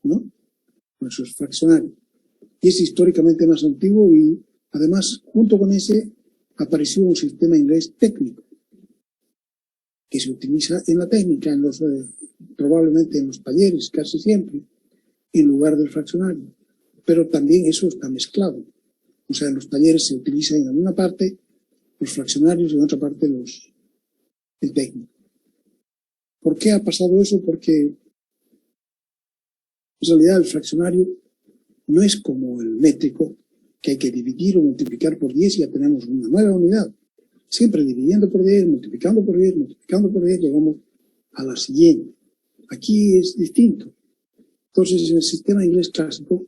¿no? Por eso es fraccionario. Y es históricamente más antiguo y además, junto con ese, apareció un sistema inglés técnico, que se utiliza en la técnica, probablemente en los talleres, casi siempre, en lugar del fraccionario. Pero también eso está mezclado. O sea, en los talleres se utiliza en alguna parte los fraccionarios y en otra parte el técnico. ¿Por qué ha pasado eso? Porque en realidad el fraccionario no es como el métrico, que hay que dividir o multiplicar por 10 y ya tenemos una nueva unidad. Siempre dividiendo por 10, multiplicando por 10, multiplicando por 10, llegamos a la siguiente. Aquí es distinto. Entonces, en el sistema inglés clásico,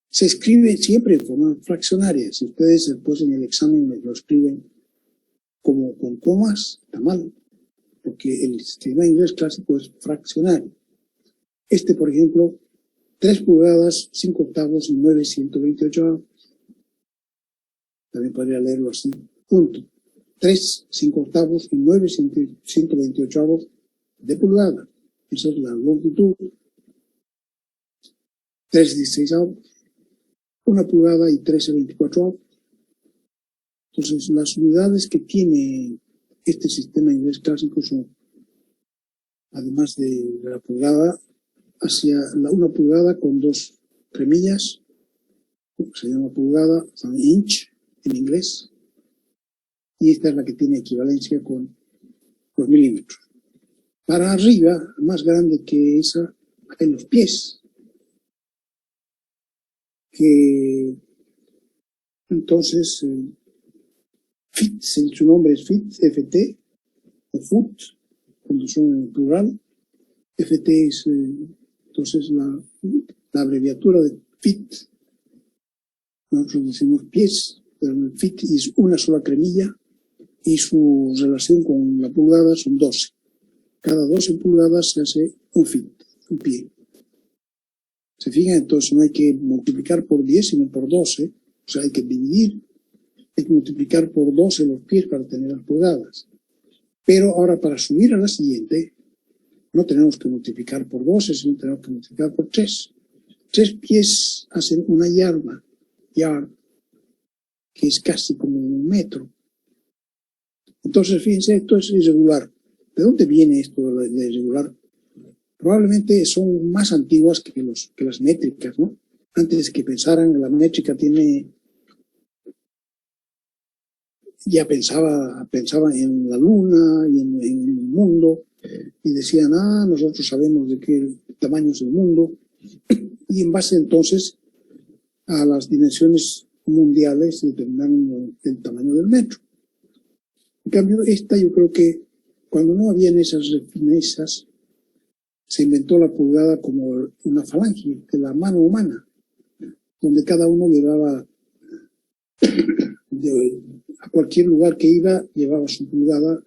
se escribe siempre en forma fraccionaria. Si ustedes después en el examen lo escriben como con comas, está mal, porque el sistema inglés clásico es fraccionario. Por ejemplo, 3 pulgadas, 5 octavos y 9 128. También podría leerlo así. Punto. 3, 5 octavos y 9 128 de pulgada. Esa es la longitud. 3 16avos, 1 pulgada y 13 24avos. Entonces, las unidades que tiene este sistema inglés clásico son, además de la pulgada, hacia una pulgada con 2 remillas, se llama pulgada, son inch en inglés, y esta es la que tiene equivalencia con los milímetros. Para arriba, más grande que esa, en los pies, que entonces feet, su nombre es feet, FT, o foot, cuando son en plural. FT es entonces la abreviatura de feet. Nosotros decimos pies, pero el feet es una sola cremilla y su relación con la pulgada son 12. Cada 12 pulgadas se hace un feet, un pie. ¿Se fijan? Entonces no hay que multiplicar por 10, sino por 12. O sea, hay que dividir, hay que multiplicar por 12 los pies para tener las pulgadas. Pero ahora para subir a la siguiente, no tenemos que multiplicar por 12, sino tenemos que multiplicar por 3. 3 pies hacen una yarda, que es casi como 1 metro. Entonces, fíjense, esto es irregular. ¿De dónde viene esto de irregular? Probablemente son más antiguas que las métricas, ¿no? Antes que pensaran, la métrica ya pensaba en la luna y en el mundo, y decían, nosotros sabemos de qué tamaño es el mundo, y en base entonces a las dimensiones mundiales determinaron el tamaño del metro. En cambio, yo creo que cuando no habían esas refinezas, se inventó la pulgada como una falange de la mano humana, donde cada uno llevaba, a cualquier lugar que iba, llevaba su pulgada,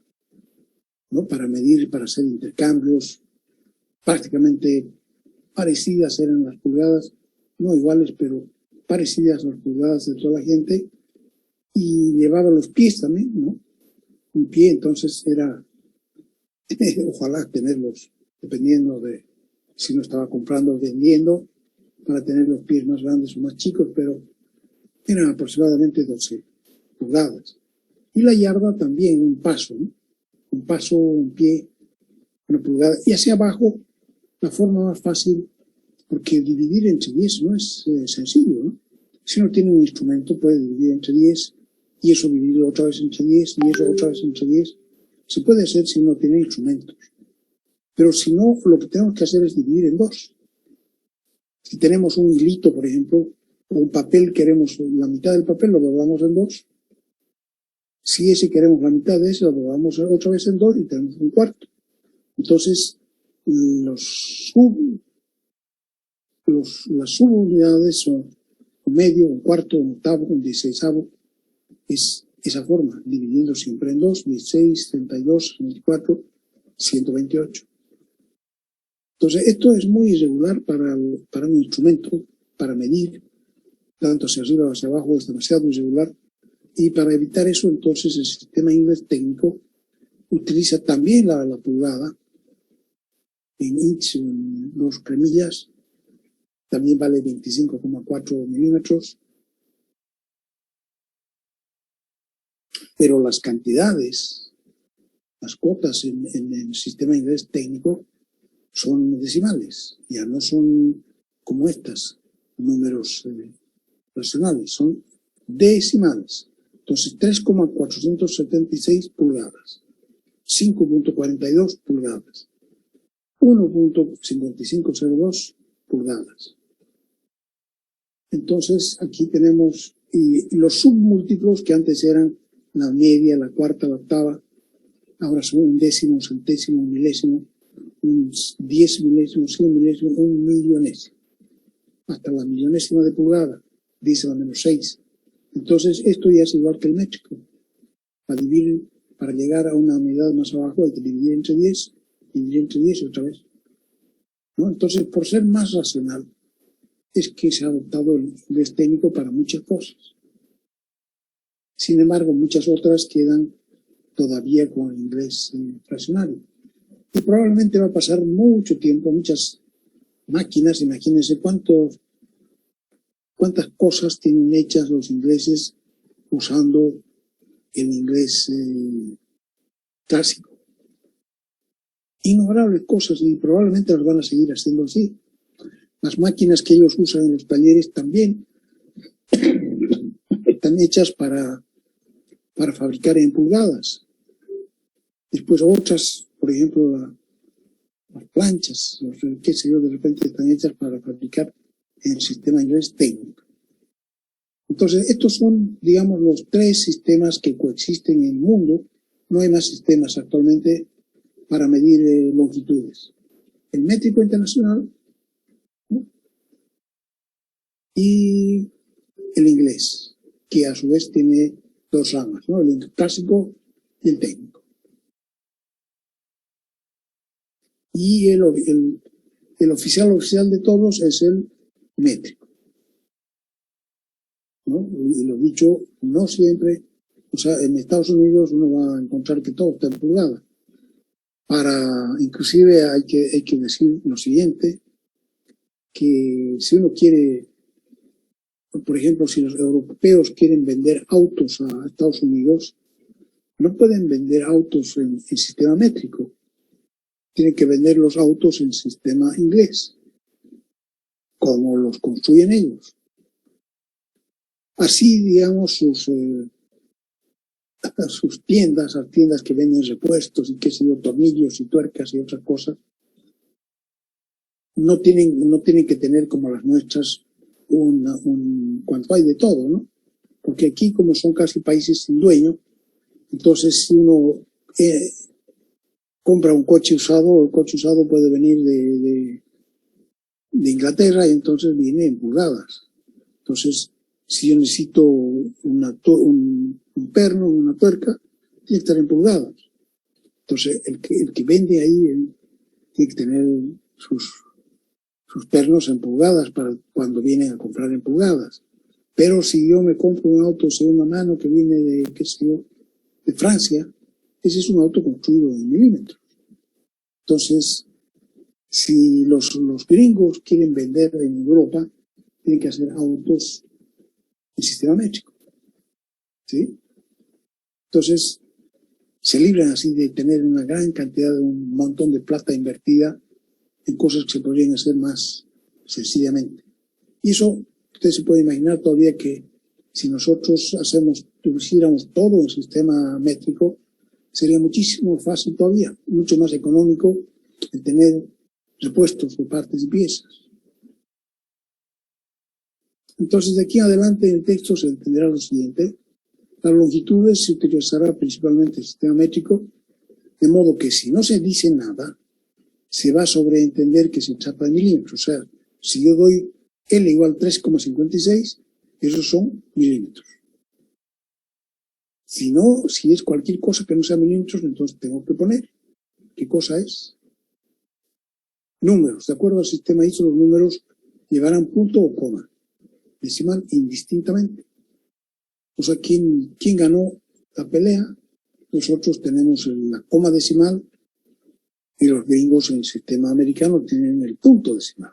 ¿no? Para medir, para hacer intercambios, prácticamente parecidas eran las pulgadas, no iguales, pero parecidas a las pulgadas de toda la gente, y llevaba los pies también, ¿no? Un pie, entonces era, ojalá tenerlos, dependiendo de si no estaba comprando o vendiendo, para tener los pies más grandes o más chicos, pero eran aproximadamente 12 pulgadas. Y la yarda también, un paso, ¿no? Un paso, un pie, una pulgada. Y hacia abajo, la forma más fácil, porque dividir entre 10 no es sencillo, ¿no? Si uno tiene un instrumento, puede dividir entre 10, y eso dividirlo otra vez entre 10, y eso otra vez entre 10. Se puede hacer si uno tiene instrumentos. Pero si no, lo que tenemos que hacer es dividir en 2. Si tenemos un hilito, por ejemplo, o un papel, queremos la mitad del papel, lo doblamos en 2. Si ese queremos la mitad de ese, lo doblamos otra vez en 2 y tenemos un cuarto. Entonces, las subunidades son un medio, un cuarto, un octavo, un 16avo. Es esa forma, dividiendo siempre en 2, 16, 32, 24, 128. Entonces, esto es muy irregular para un instrumento, para medir, tanto hacia arriba o hacia abajo, es demasiado irregular. Y para evitar eso, entonces, el sistema inglés técnico utiliza también la pulgada, en inch, en 2 cremillas, también vale 25,4 milímetros. Pero las cantidades, las cuotas en el sistema inglés técnico son decimales, ya no son como estas, números racionales, son decimales. Entonces, 3,476 pulgadas, 5.42 pulgadas, 1.5502 pulgadas. Entonces, aquí tenemos y los submúltiplos que antes eran la media, la cuarta, la octava, ahora son un décimo, un centésimo, un milésimo, un 10 milésimo, 100 milésimo, un millonésimo. Hasta la millonésima de pulgada, dice la -6. Entonces, esto ya es igual que el métrico. Para llegar a una unidad más abajo hay que dividir entre 10, dividir entre 10 y otra vez, ¿no? Entonces, por ser más racional, es que se ha adoptado el inglés técnico para muchas cosas. Sin embargo, muchas otras quedan todavía con el inglés racional. Y probablemente va a pasar mucho tiempo, muchas máquinas, imagínense cuántas cosas tienen hechas los ingleses usando el inglés clásico. Innumerables cosas, y probablemente las van a seguir haciendo así. Las máquinas que ellos usan en los talleres también están hechas para fabricar en pulgadas. Después otras, por ejemplo, las planchas, qué sé yo, de repente están hechas para fabricar en el sistema inglés técnico. Entonces, estos son, digamos, los 3 sistemas que coexisten en el mundo. No hay más sistemas actualmente para medir longitudes. El métrico internacional, ¿no? Y el inglés, que a su vez tiene 2 ramas, ¿no? El clásico y el técnico. Y el oficial de todos es el métrico, ¿no? Y lo dicho, no siempre, o sea, en Estados Unidos uno va a encontrar que todo está en pulgada. Inclusive hay que decir lo siguiente, que si uno quiere, por ejemplo, si los europeos quieren vender autos a Estados Unidos, no pueden vender autos en sistema métrico. Tienen que vender los autos en sistema inglés, como los construyen ellos. Así, digamos, sus tiendas, las tiendas que venden repuestos y qué sé yo, tornillos y tuercas y otras cosas, no tienen que tener como las nuestras cuanto hay de todo, ¿no? Porque aquí, como son casi países sin dueño, entonces si uno compra un coche usado, el coche usado puede venir de Inglaterra y entonces viene en pulgadas. Entonces, si yo necesito un perno, una tuerca, tiene que estar en pulgadas. Entonces, el que vende ahí tiene que tener sus pernos en pulgadas para cuando vienen a comprar en pulgadas. Pero si yo me compro un auto segunda mano que viene de Francia, ese es un auto construido en milímetros. Entonces, si los gringos quieren vender en Europa, tienen que hacer autos en sistema métrico, ¿sí? Entonces, se libran así de tener una gran cantidad de un montón de plata invertida en cosas que se podrían hacer más sencillamente. Y eso, usted se puede imaginar todavía que si nosotros pusiéramos todo el sistema métrico, sería muchísimo más fácil todavía, mucho más económico el tener repuestos de partes y piezas. Entonces, de aquí en adelante en el texto se entenderá lo siguiente. Las longitudes se utilizará principalmente el sistema métrico, de modo que si no se dice nada, se va a sobreentender que se trata de milímetros. O sea, si yo doy L igual 3,56, esos son milímetros. Si no, si es cualquier cosa que no sea milímetros, entonces tengo que poner qué cosa es. Números. De acuerdo al sistema ISO, los números llevarán punto o coma. Decimal indistintamente. O sea, ¿quién ganó la pelea? Nosotros tenemos la coma decimal y los gringos en el sistema americano tienen el punto decimal.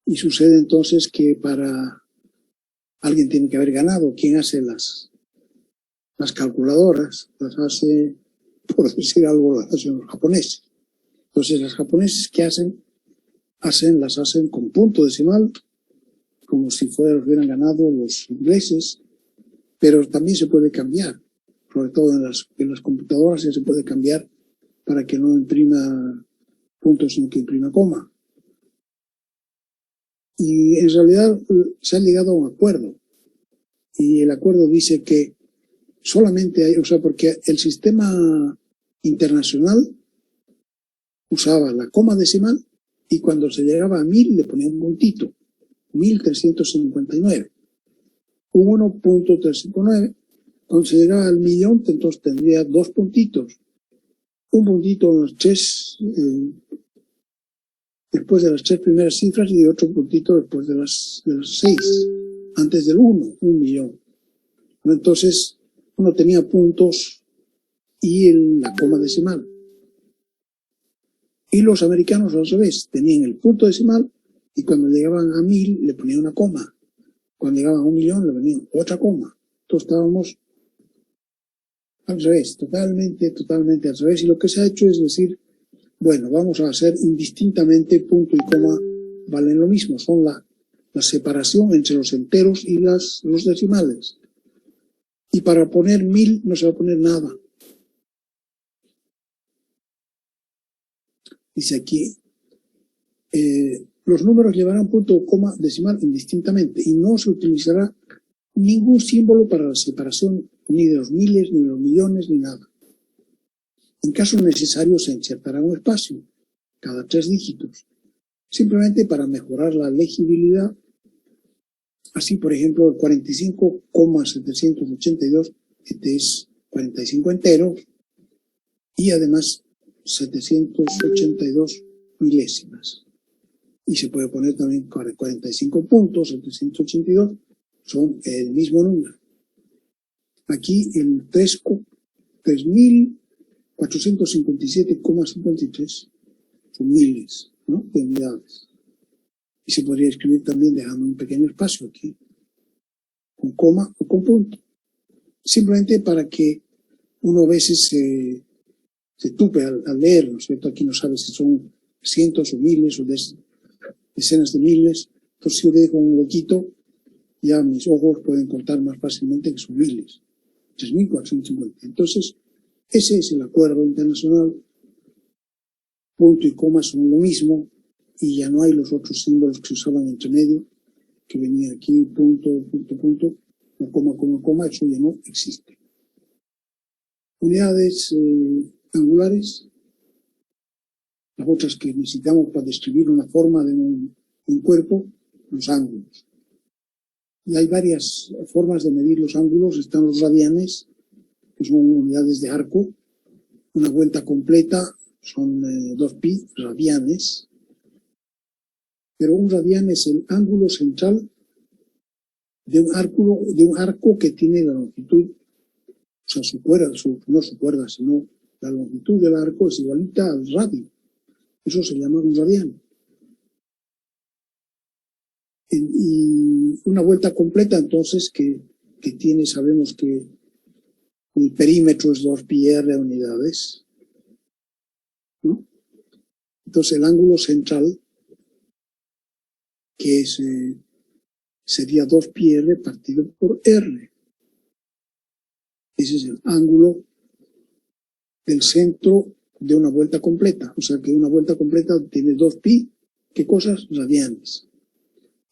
Y sucede entonces que para alguien tiene que haber ganado. ¿Quién hace las calculadoras? Las hace, por decir algo, las hacen los japoneses. Entonces, los japoneses, ¿qué hacen? Las hacen con punto decimal, como si hubieran ganado los ingleses, pero también se puede cambiar, sobre todo en las computadoras se puede cambiar para que no imprima puntos, sino que imprima coma. Y en realidad se ha llegado a un acuerdo, y el acuerdo dice que solamente hay, o sea, porque el sistema internacional usaba la coma decimal y cuando se llegaba a 1000 le ponían un puntito. 1359, 1.359, cuando se llegaba al millón, entonces tendría dos puntitos, un puntito en los después de las tres primeras cifras y otro puntito después de las 6, antes del 1 millón. Entonces, uno tenía puntos y la coma decimal. Y los americanos al revés, tenían el punto decimal y cuando llegaban a 1000 le ponían una coma. Cuando llegaban a 1 millón le ponían otra coma. Entonces estábamos al revés, totalmente al revés. Y lo que se ha hecho es decir, bueno, vamos a hacer indistintamente punto y coma, valen lo mismo, son la separación entre los enteros y los decimales. Y para poner 1000 no se va a poner nada. Dice aquí, los números llevarán punto o coma decimal indistintamente y no se utilizará ningún símbolo para la separación ni de los miles, ni de los millones, ni nada. En caso necesario se insertará un espacio, cada 3 dígitos, simplemente para mejorar la legibilidad. Así, por ejemplo, el 45,782, este es 45 enteros, y además 782 milésimas. Y se puede poner también 45 puntos, 782, son el mismo número. Aquí el 3.457,53 son miles, ¿no?, de unidades. Y se podría escribir también dejando un pequeño espacio aquí, con coma o con punto. Simplemente para que uno a veces se tupe al leer, ¿no es cierto? Aquí no sabe si son cientos o miles o decenas de miles. Entonces, si yo le dejo un huequito, ya mis ojos pueden contar más fácilmente que son miles. 3.450. Entonces, ese es el acuerdo internacional. Punto y coma son lo mismo y ya no hay los otros símbolos que se usaban entre medio, que venía aquí, punto, punto, punto, no coma, coma, coma, eso ya no existe. Unidades angulares, las otras que necesitamos para describir una forma de un cuerpo, los ángulos. Y hay varias formas de medir los ángulos. Están los radianes, que son unidades de arco. Una vuelta completa son 2pi radianes. Pero un radian es el ángulo central de un arco que tiene la longitud, o sea, no su cuerda, sino la longitud del arco es igualita al radio. Eso se llama un radian. Y una vuelta completa, entonces, que tiene, sabemos que el perímetro es 2πr unidades, ¿no? Entonces el ángulo central, que es, sería 2πr partido por r. Ese es el ángulo del centro de una vuelta completa. O sea que una vuelta completa tiene 2π, ¿qué cosas? Radianes.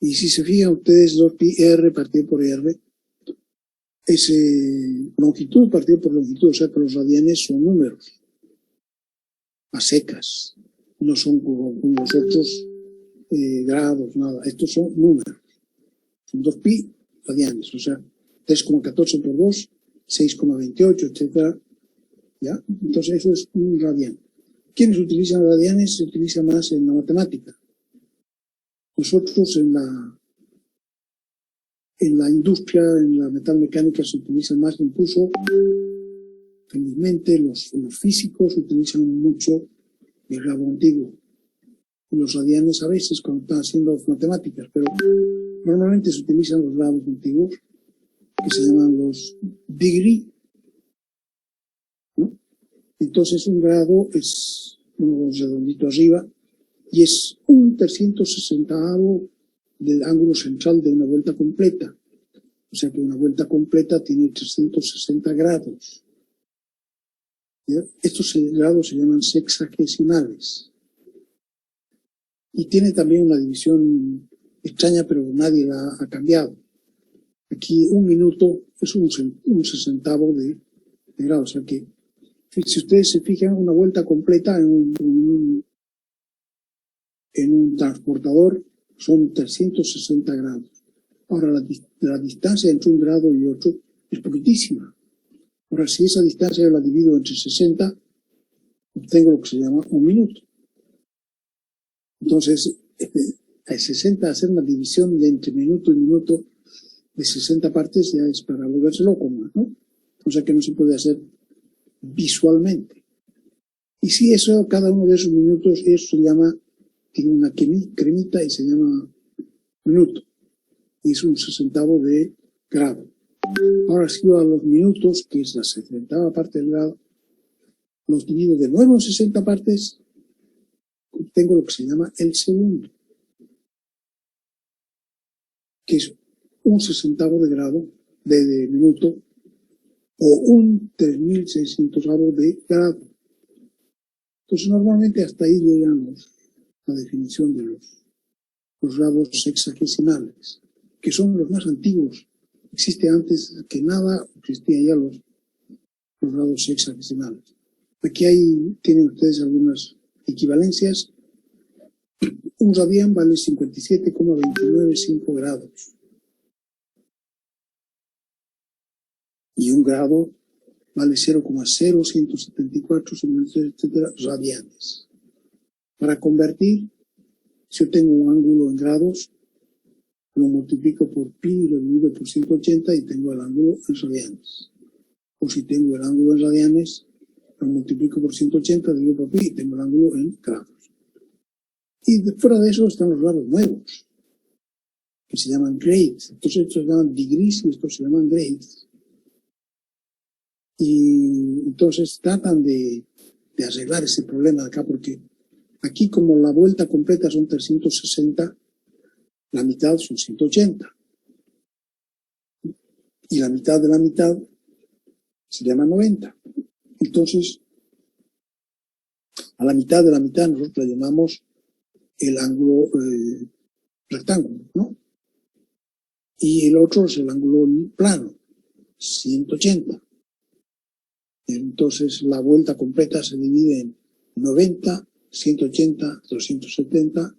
Y si se fijan ustedes, 2πr partido por r es longitud partido por longitud, o sea que los radianes son números a secas, no son como los otros grados, nada, estos son números, son 2π radianes, o sea 3,14 por 2, 6,28, etcétera, ¿ya? Entonces eso es un radian. ¿Quiénes utilizan radianes? Se utiliza más en la matemática. Nosotros en la industria, en la metalmecánica se utiliza más, incluso felizmente los físicos utilizan mucho el grado antiguo. Y los radianes a veces cuando están haciendo matemáticas, pero normalmente se utilizan los grados antiguos, que se llaman los degree, ¿no? Entonces un grado es un redondito arriba y es 1/360avo del ángulo central de una vuelta completa. O sea que una vuelta completa tiene 360 grados. ¿Ya? Estos grados se llaman sexagesimales. Y tiene también una división extraña, pero nadie la ha cambiado. Aquí un minuto es un sesentavo de grado. O sea que, si ustedes se fijan, una vuelta completa en un transportador son 360 grados. Ahora, la distancia entre un grado y otro es poquitísima. Ahora, si esa distancia yo la divido entre 60, obtengo lo que se llama un minuto. Entonces, a 60, hacer una división de entre minuto y minuto de 60 partes ya es para volverse loco, ¿no? O sea que no se puede hacer visualmente. Y si eso, cada uno de esos minutos, eso se llama, tiene una cremita y se llama minuto. Y es un sesentavo de grado. Ahora si yo a los minutos, que es la 60ª parte del grado, los divido de nuevo en 60 partes, obtengo lo que se llama el segundo, que es un 60avo de grado, de minuto, o un 3600avo de grado. Entonces normalmente hasta ahí llegamos la definición de los grados sexagesimales, que son los más antiguos. Existe antes que nada, existían ya los grados sexagesimales. Aquí tienen ustedes algunas equivalencias. Un radian vale 57,295 grados. Y un grado vale 0,0174, etcétera, radianes. Para convertir, si yo tengo un ángulo en grados, lo multiplico por pi, lo divido por 180 y tengo el ángulo en radianes. O si tengo el ángulo en radianes, lo multiplico por 180, divido por pi y tengo el ángulo en grados. Y fuera de eso están los grados nuevos, que se llaman grades. Entonces estos se llaman degrees y estos se llaman grades. Y entonces tratan de arreglar ese problema de acá, porque aquí como la vuelta completa son 360, la mitad son 180. Y la mitad de la mitad se llama 90. Entonces, a la mitad de la mitad nosotros la llamamos el ángulo rectángulo, ¿no? Y el otro es el ángulo plano, 180. Entonces la vuelta completa se divide en 90, 180, 270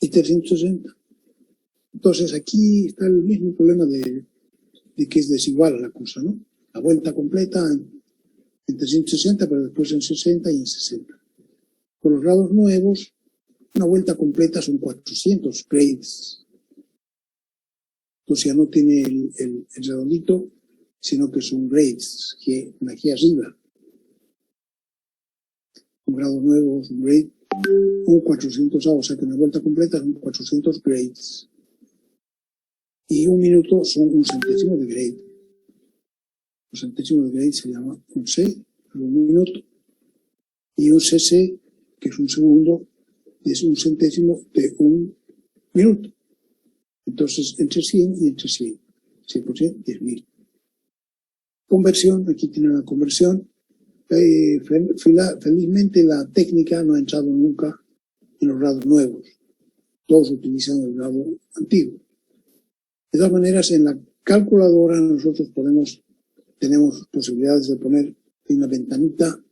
y 360. Entonces aquí está el mismo problema de que es desigual la cosa, ¿no? La vuelta completa en 360, pero después en 60 y en 60. Por los grados nuevos, una vuelta completa son 400 grades. Entonces ya no tiene el redondito, sino que son grades, que aquí arriba. Un grado nuevo es un grade, un 400, o sea que una vuelta completa son 400 grades. Y un minuto son un centésimo de grade. Los centésimos de grade se llama un C, un minuto, y un cc, que es un segundo, es un centésimo de un minuto. Entonces, entre 100 y entre 100. 100%, 10.000. Conversión, aquí tiene la conversión. Felizmente la técnica no ha entrado nunca en los grados nuevos. Todos utilizan el grado antiguo. De todas maneras, en la calculadora nosotros tenemos posibilidades de poner una ventanita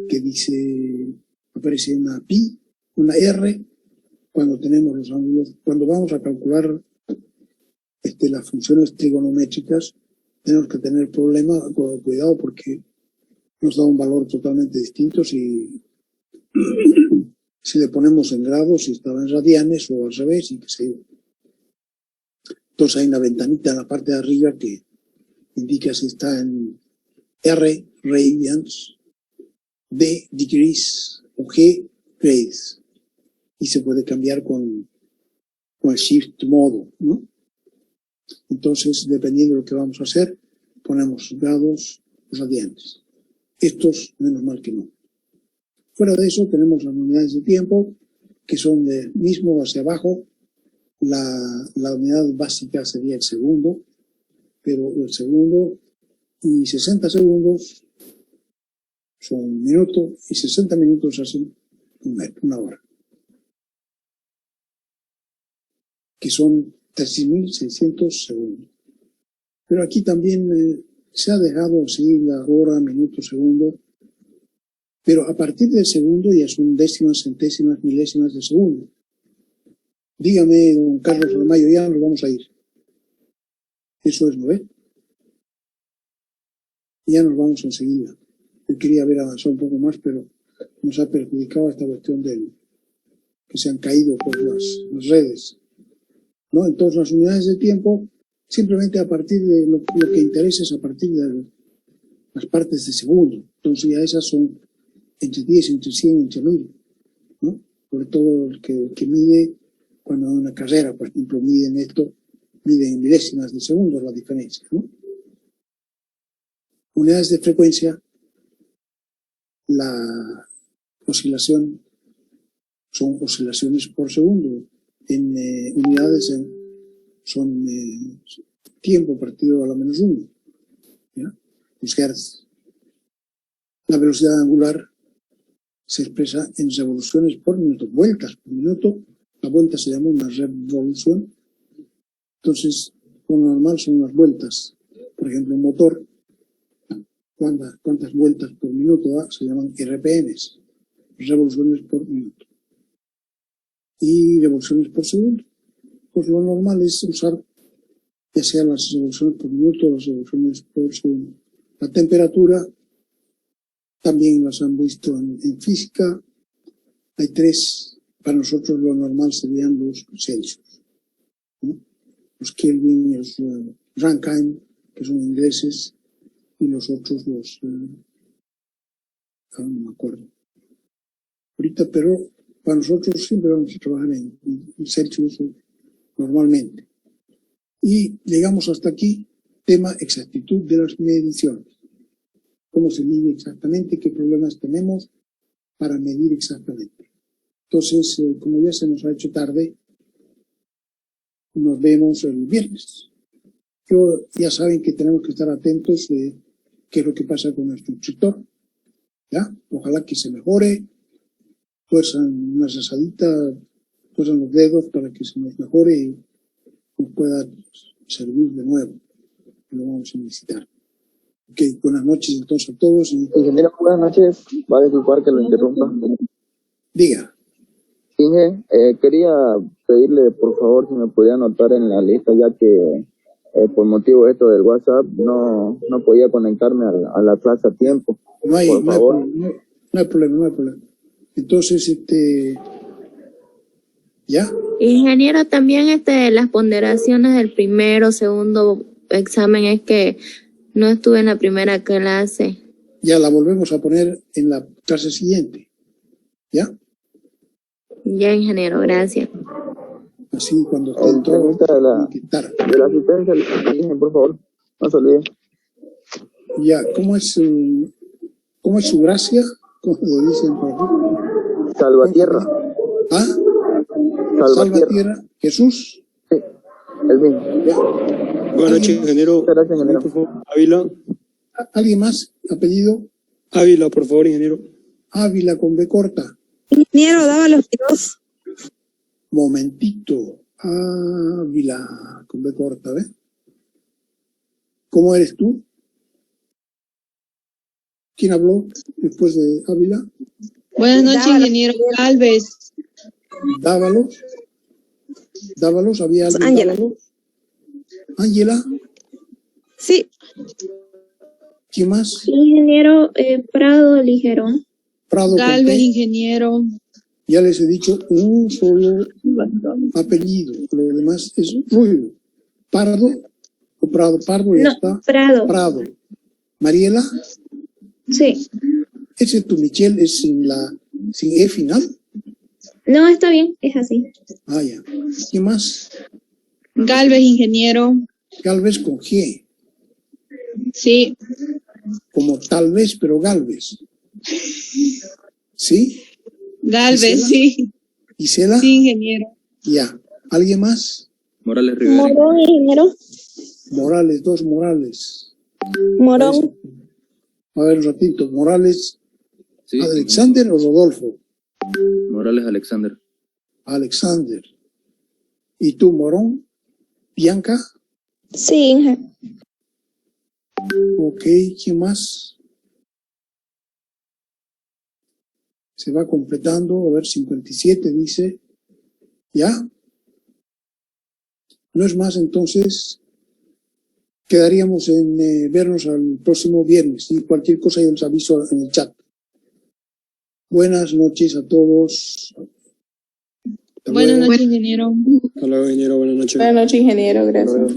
que dice, aparece una pi, una r, cuando tenemos los ángulos, cuando vamos a calcular las funciones trigonométricas, tenemos que tener cuidado porque nos da un valor totalmente distinto si le ponemos en grados, si estaba en radianes o al revés, y que sé yo. Entonces hay una ventanita en la parte de arriba que indica si está en R, radians, D, degrees, o G, grades. Y se puede cambiar con el shift modo, ¿no? Entonces, dependiendo de lo que vamos a hacer, ponemos grados, radianes. Estos, menos mal que no. Fuera de eso, tenemos las unidades de tiempo, que son del mismo hacia abajo. La unidad básica sería el segundo, pero el segundo y 60 segundos son un minuto y 60 minutos hacen una hora, que son 13.600 segundos. Pero aquí también se ha dejado así la hora, minuto, segundo, pero a partir del segundo ya son décimas, centésimas, milésimas de segundo. Dígame, don Carlos Armayo, ya nos vamos a ir. Eso es, ¿no ve? Ya nos vamos enseguida. Yo quería haber avanzado un poco más, pero nos ha perjudicado esta cuestión que se han caído por las redes, ¿no? Entonces, las unidades de tiempo, simplemente a partir de lo que interesa es a partir de las partes de segundo. Entonces, ya esas son entre 10, entre 100, entre 1000, ¿no? Sobre todo el que mide, cuando en una carrera, por ejemplo, mide en milésimas de segundo la diferencia, ¿no? Unidades de frecuencia, la oscilación son oscilaciones por segundo. En unidades son tiempo partido a la menos 1, ¿ya? Los hertz. La velocidad angular se expresa en revoluciones por minuto, vueltas por minuto. La vuelta se llama una revolución. Entonces, lo normal son las vueltas. Por ejemplo, un motor, ¿cuántas vueltas por minuto da? Se llaman RPMs, revoluciones por minuto. Y revoluciones por segundo. Pues lo normal es usar ya sea las revoluciones por minuto o las revoluciones por segundo. La temperatura también las han visto en física. Hay 3. Para nosotros lo normal serían los Celsius, ¿no? Los Kelvin y los Rankine, que son ingleses, y los otros no me acuerdo ahorita, pero para nosotros siempre vamos a trabajar en Celsius normalmente. Y llegamos hasta aquí, tema exactitud de las mediciones. ¿Cómo se mide exactamente? ¿Qué problemas tenemos para medir exactamente? Entonces, como ya se nos ha hecho tarde, nos vemos el viernes. Ya saben que tenemos que estar atentos de qué es lo que pasa con nuestro instructor, ¿ya? Ojalá que se mejore, tuerzan una resadita, tuerzan los dedos para que se nos mejore y nos pueda servir de nuevo. Lo vamos a necesitar. Ok, buenas noches entonces a todos. Ingeniero, buenas noches. Va a disculpar que lo interrumpa. Diga. Inge, quería pedirle por favor si me podía anotar en la lista, ya que por motivo de esto del WhatsApp no podía conectarme a la clase a tiempo. No hay problema. Entonces, ¿ya? Ingeniero, también las ponderaciones del primero, segundo examen es que no estuve en la primera clase. Ya la volvemos a poner en la clase siguiente, ¿ya? Ya, ingeniero, gracias. Así cuando estén todos, de la asistencia, por favor, no se olvide. Ya, ¿cómo es su gracia? ¿Cómo lo dicen por aquí? Salvatierra. ¿Ah? Salvatierra. ¿Jesús? Sí, el mismo. Ya. Buenas noches, ingeniero. Gracias, ingeniero. Por favor, Ávila. ¿Alguien más? ¿Apellido? Ávila, por favor, ingeniero. Ávila con B corta. Ingeniero, daba los tiros. Momentito. Ávila con B corta, ¿ves? ¿Cómo eres tú? ¿Quién habló después de Ávila? Buenas noches, ingeniero Galvez. Dávalos. Dávalos, había alguien. Ángela. Dávalos. Ángela. Sí. ¿Quién más? Ingeniero Prado Ligero. Prado. Galvez, ingeniero. Ya les he dicho un solo apellido. Lo demás es Rubio. Pardo o Prado. Pardo ya No, está. Prado. Prado. Mariela. Sí. Ese tu Michelle es sin E final. No, está bien, es así. Ah, ya. ¿Qué más? Galvez, ingeniero. Galvez con G. Sí. Como tal vez, pero Galvez. ¿Sí? Galvez, ¿Gisela? sí. ¿Gisela? Sí, ingeniero. Ya. ¿Alguien más? Morales Rivera. Morón, ingeniero. Morales, dos Morales. Morón. A ver un ratito. Morales, Sí, ¿Alexander o Rodolfo? Morales Alexander. Alexander. ¿Y tú, Morón? ¿Bianca? Sí, Inge. Ok, ¿quién más? Se va completando, a ver, 57 dice. ¿Ya? No es más, entonces quedaríamos en vernos al próximo viernes y cualquier cosa yo les aviso en el chat. Buenas noches a todos. Hasta Buenas luego. noches, ingeniero. Hasta luego, ingeniero. Buenas noches. Buenas noches, ingeniero. Gracias.